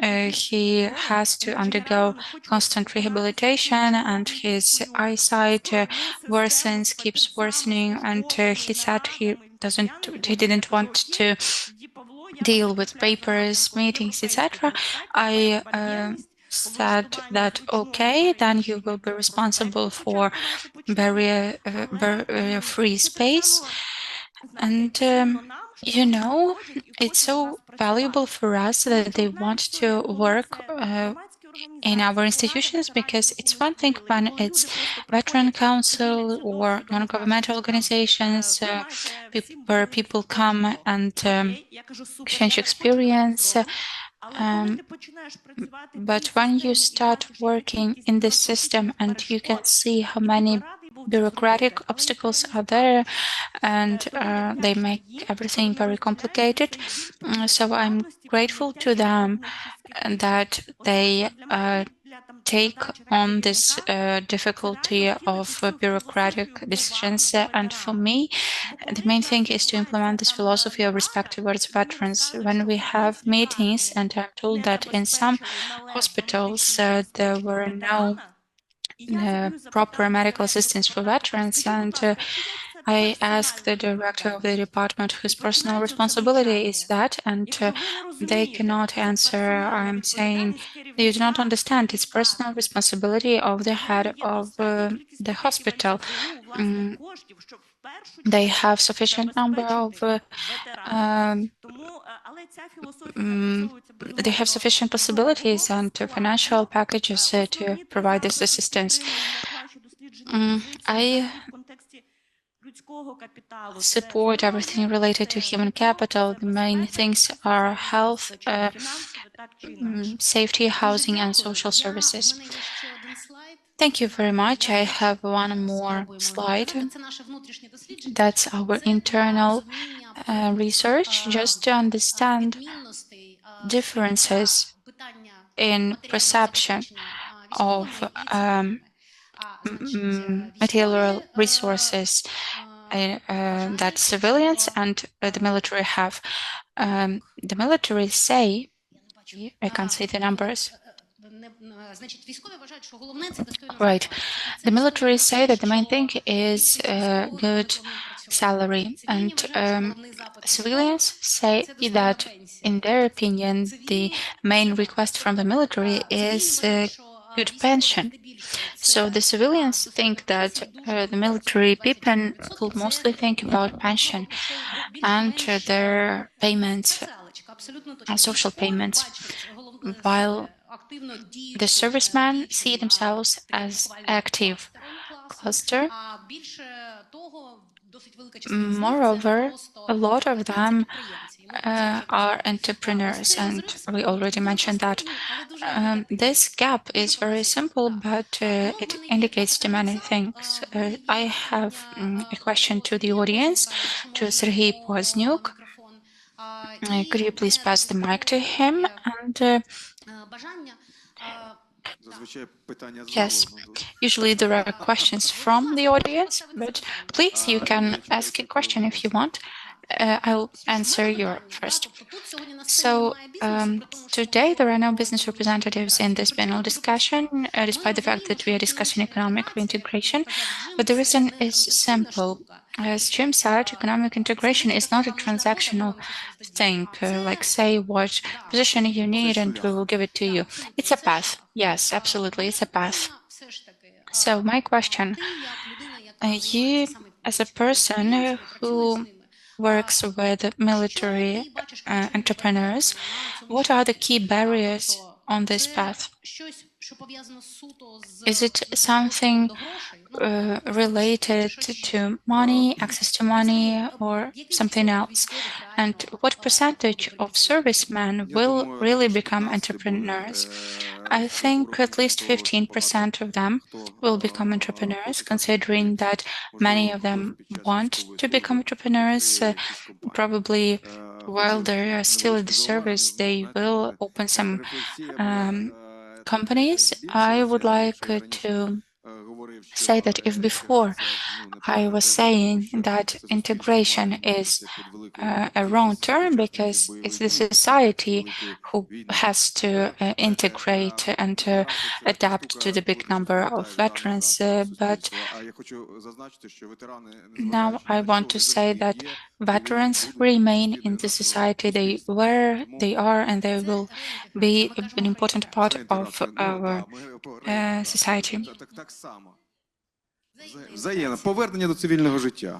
he has to undergo constant rehabilitation and his eyesight worsens, keeps worsening, and he said he didn't want to deal with papers, meetings, etc. I said that okay, then you will be responsible for barrier-free space. And it's so valuable for us that they want to work in our institutions, because it's one thing when it's veteran council or non-governmental organizations where people come and exchange experience. But when you start working in the system and you can see how many bureaucratic obstacles are there, and they make everything very complicated. So I'm grateful to them that they take on this difficulty of bureaucratic decisions. And for me, the main thing is to implement this philosophy of respect towards veterans. When we have meetings, and I'm told that in some hospitals there were no proper medical assistance for veterans, and I asked the director of the department whose personal responsibility is that, and they cannot answer. I'm saying you do not understand. It's personal responsibility of the head of the hospital. They have sufficient number of they have sufficient possibilities and financial packages to provide this assistance. I support everything related to human capital. The main things are health, safety, housing, and social services. Thank you very much. I have one more slide. That's our internal research, just to understand differences in perception of material resources that civilians and the military have. The military say, I can't say the numbers. Right. The military say that the main thing is good salary, and civilians say that, in their opinion, the main request from the military is good pension. So the civilians think that the military people will mostly think about pension and their payments, social payments, while the servicemen see themselves as active cluster. Moreover, a lot of them are entrepreneurs, and we already mentioned that. This gap is very simple, but it indicates to many things. I have a question to the audience, to Sergei Poznyuk. Could you please pass the mic to him? And yes, usually there are questions from the audience, but please, you can ask a question if you want. I'll answer your first. So today there are no business representatives in this panel discussion, despite the fact that we are discussing economic reintegration. But the reason is simple. As Jim said, economic integration is not a transactional thing, like say what position you need and we will give it to you. It's a path. Yes, absolutely, it's a path. So my question, you as a person who works with military entrepreneurs, what are the key barriers on this path? Is it something related to money, access to money, or something else? And what percentage of servicemen will really become entrepreneurs? I think at least 15% of them will become entrepreneurs, considering that many of them want to become entrepreneurs. Probably while they are still at the service, they will open some companies. I would like to say that if before I was saying that integration is a wrong term because it's the society who has to integrate and adapt to the big number of veterans. But now I want to say that veterans remain in the society they were, they are, and they will be an important part of our society.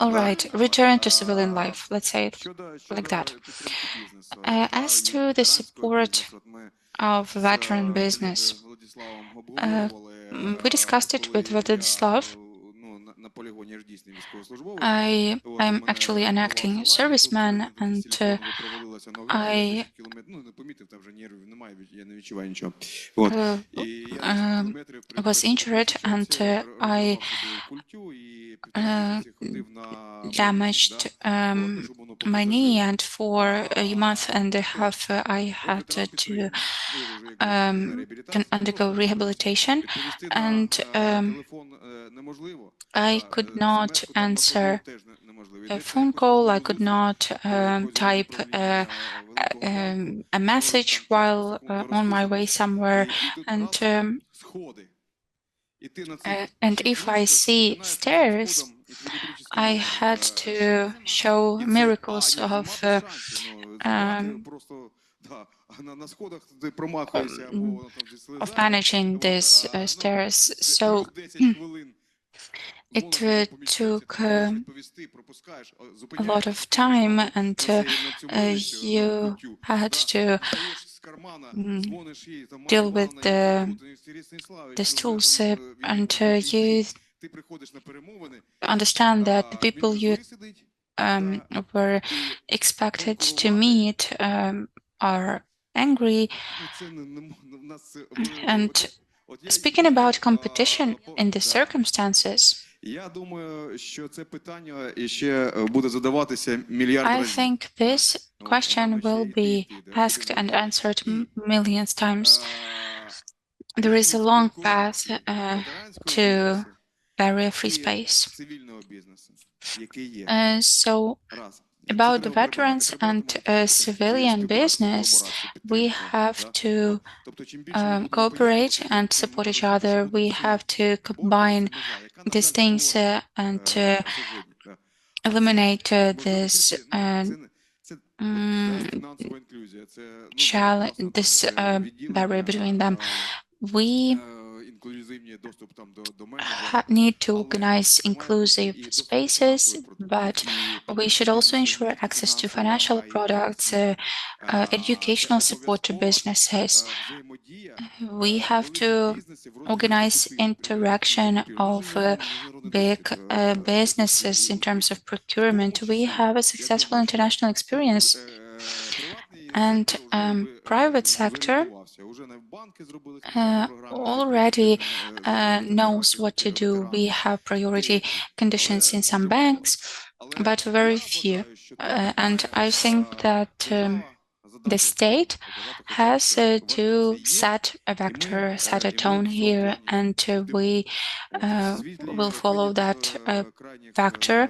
All right, return to civilian life, let's say it like that. As to the support of veteran business, we discussed it with Vladislav. I'm actually an acting serviceman, and I was injured, and I damaged my knee, and for a month and a half I had to undergo rehabilitation, and I could not answer a phone call. I could not type a message while on my way somewhere, and if I see stairs, I had to show miracles of managing these stairs. So it took a lot of time, and you had to deal with the stools, and you understand that the people you were expected to meet are angry. And speaking about competition in the circumstances, I think this question will be asked and answered millions times. There is a long path to barrier-free space. So about the veterans and civilian business, we have to cooperate and support each other. We have to combine these things and eliminate this barrier between them. We need to organize inclusive spaces, but we should also ensure access to financial products, educational support to businesses. we have to organize interaction of big businesses in terms of procurement. We have a successful international experience, and private sector already knows what to do. We have priority conditions in some banks, but very few. And I think that the state has to set a vector, set a tone here, and we will follow that vector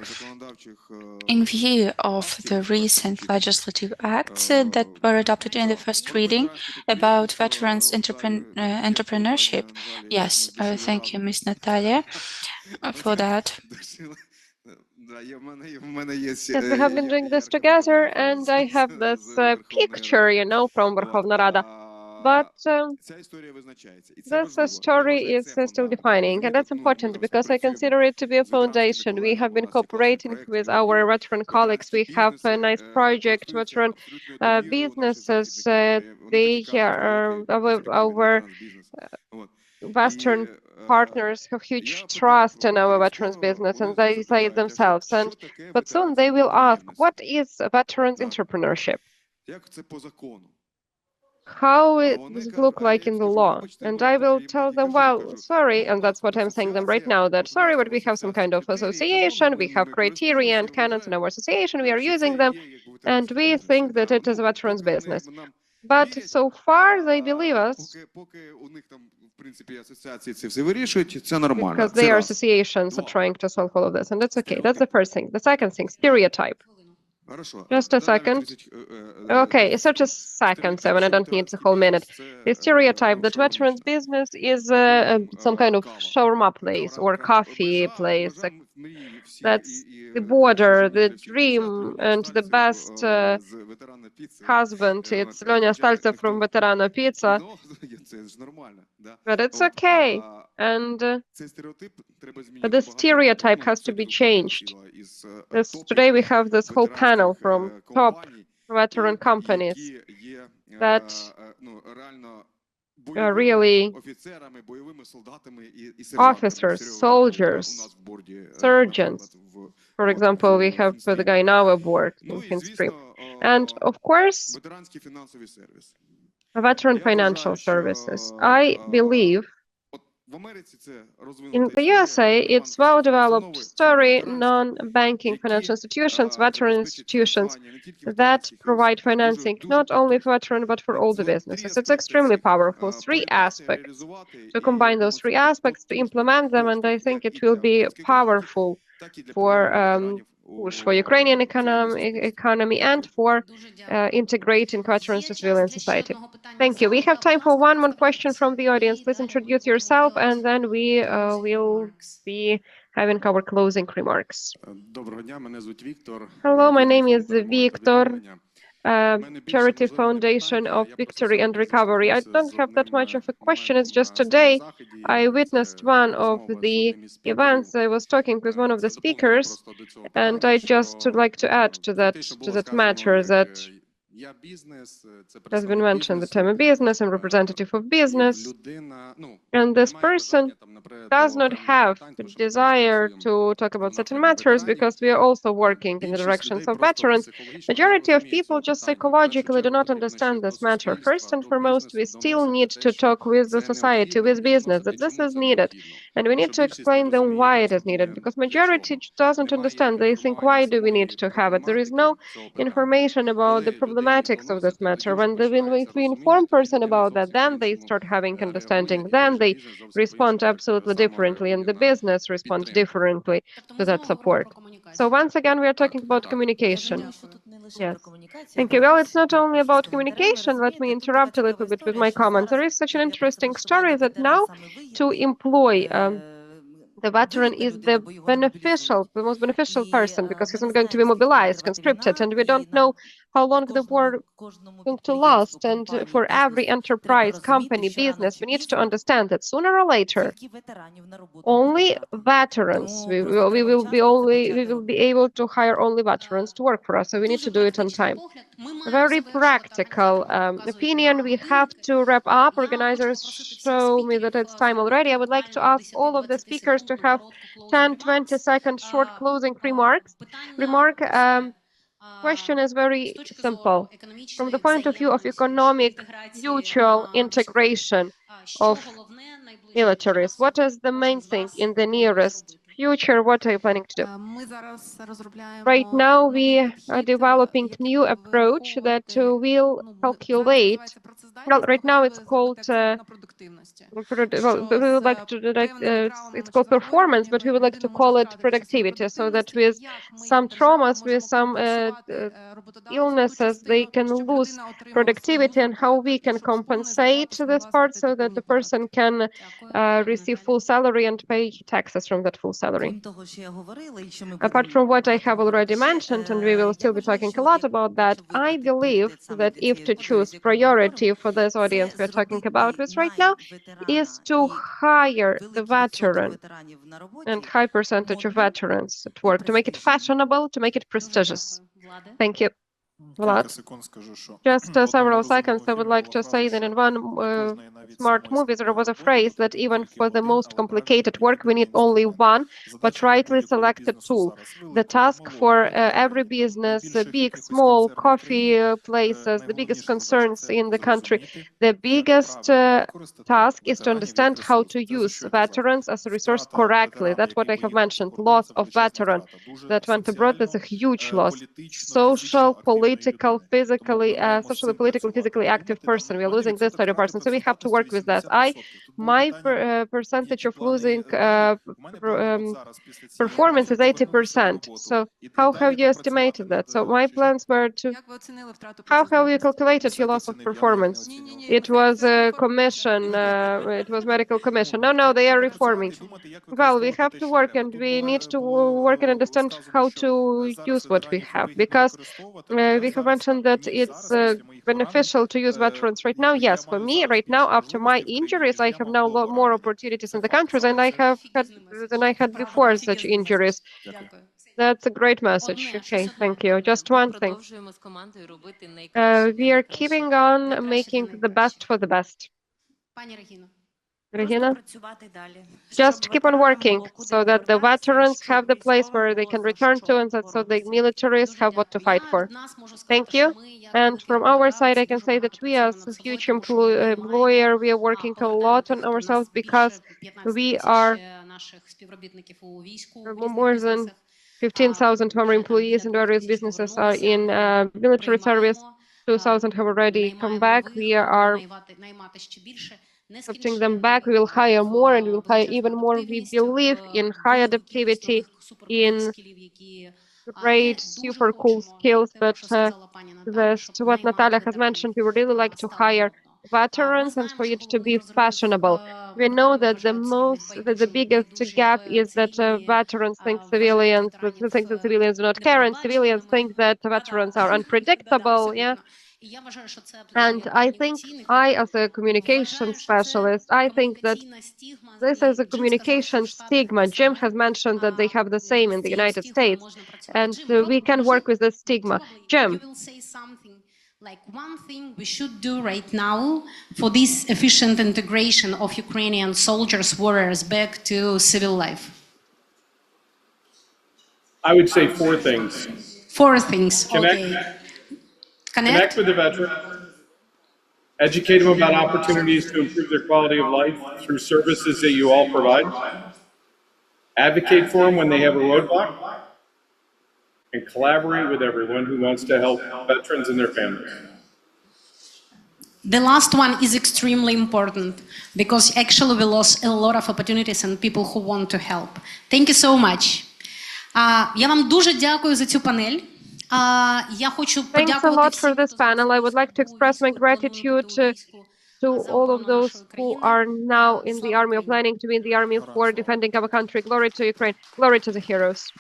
in view of the recent legislative acts that were adopted in the first reading about veterans entrepreneurship. Yes, thank you, Ms. Natalia, for that. Yes, we have been doing this together, and I have this picture, from Verkhovna Rada. But this story is still defining, and that's important because I consider it to be a foundation. We have been cooperating with our veteran colleagues. We have a nice project, veteran businesses. They are our Western partners have huge trust in our veterans business, and they say it themselves. But soon they will ask, what is veterans entrepreneurship? How does it look like in the law? And I will tell them, well, sorry, and that's what I'm saying them right now, that sorry, but we have some kind of association, we have criteria and canons in our association, we are using them, and we think that it is a veterans business. But so far they believe us because their associations are trying to solve all of this, and that's okay. That's the first thing. The second thing, stereotype. Just a second. Okay, it's such a second, Seven. I don't need the whole minute. The stereotype that veterans business is some kind of shawarma place or coffee place. That's the border, the dream, and the best husband. It's Lenya Staltsev from Veterana Pizza. But it's okay. And the stereotype has to be changed. Today we have this whole panel from top veteran companies that are really officers, soldiers, surgeons. For example, we have the guy in our board in Finstream. And of course, veteran financial services. I believe in the USA, it's well-developed story, non-banking financial institutions, veteran institutions that provide financing not only for veteran, but for all the businesses. It's extremely powerful. Three aspects. To combine those three aspects, to implement them, and I think it will be powerful for push for Ukrainian economy and for integrating veterans to civilian society. Thank you. We have time for one more question from the audience. Please introduce yourself, and then we will be having our closing remarks. Hello, my name is Victor, Charity Foundation of Victory and Recovery. I don't have that much of a question. It's just today I witnessed one of the events. I was talking with one of the speakers, and I just would like to add to that matter that has been mentioned that I'm a business and representative of business, and this person does not have a desire to talk about certain matters because we are also working in the directions of veterans. Majority of people just psychologically do not understand this matter. First and foremost, we still need to talk with the society, with business, that this is needed. And we need to explain them why it is needed, because majority doesn't understand. They think, why do we need to have it? There is no information about the problematics of this matter. If we inform person about that, then they start having understanding. Then they respond absolutely differently, and the business responds differently to that support. So once again, we are talking about communication. Yes. Thank you. Well, it's not only about communication. Let me interrupt a little bit with my comments. There is such an interesting story that now to employ the veteran is the most beneficial person, because he's not going to be mobilized, conscripted, and we don't know how long the war going to last. And for every enterprise, company, business, we need to understand that sooner or later, only veterans, we will be able to hire only veterans to work for us. So we need to do it on time. A very practical opinion. We have to wrap up. Organizers show me that it's time already. I would like to ask all of the speakers to have 10, 20-second short closing remarks. Question is very simple. From the point of view of economic mutual integration of militaries, what is the main thing in the nearest future? What are you planning to do? Right now, we are developing new approach that will calculate. Well, right now it's called we would like to it's called performance, but we would like to call it productivity, so that with some traumas, with some illnesses, they can lose productivity, and how we can compensate this part so that the person can receive full salary and pay taxes from that full salary. Apart from what I have already mentioned, and we will still be talking a lot about that, I believe that if to choose priority for this audience we're talking about with right now, is to hire the veteran and high percentage of veterans at work, to make it fashionable, to make it prestigious. Thank you. Vlad. Just several seconds, I would like to say that in one smart movie, there was a phrase that even for the most complicated work, we need only one, but rightly selected tool. The task for every business, big, small, coffee places, the biggest concerns in the country, the biggest task is to understand how to use veterans as a resource correctly. That's what I have mentioned, loss of veteran that went abroad, that's a huge loss. Social, political, physically, socially, politically, physically active person. We're losing this type of person. So we have to work with that. My percentage of losing performance is 80%. So how have you estimated that? So my plans were to, how have you calculated your loss of performance? It was a commission, it was medical commission. No, they are reforming. Well, we have to work, and we need to work and understand how to use what we have, because we have mentioned that it's beneficial to use veterans right now. Yes, for me right now, after my injuries, I have now a lot more opportunities in the country than I had before such injuries. That's a great message. Okay, thank you. Just one thing. We are keeping on making the best for the best. Regina? Just keep on working so that the veterans have the place where they can return to, and that so the militaries have what to fight for. Thank you. And from our side, I can say that we as a huge employer, we are working a lot on ourselves, because we are more than 15,000 of our employees in various businesses are in military service. 2,000 have already come back. We are accepting them back. We will hire more, and we will hire even more. We believe in high adaptivity, in great, super cool skills. But what Natalia has mentioned, we would really like to hire veterans and for it to be fashionable. We know that the biggest gap is that veterans think civilians do not care, and civilians think that veterans are unpredictable. Yeah. And I think as a communication specialist, I think that this is a communication stigma. Jim has mentioned that they have the same in the United States, and we can work with this stigma. Jim. You will say something like one thing we should do right now for this efficient integration of Ukrainian soldiers, warriors back to civil life. I would say four things. Four things, okay. Connect with the veteran. Educate them about opportunities to improve their quality of life through services that you all provide. Advocate for them when they have a roadblock. And collaborate with everyone who wants to help veterans and their families. The last one is extremely important, because actually we lost a lot of opportunities and people who want to help. Thank you so much. Я вам дуже дякую за цю панель. Thanks a lot for this panel. I would like to express my gratitude to all of those who are now in the army or planning to be in the army for defending our country. Glory to Ukraine. Glory to the heroes.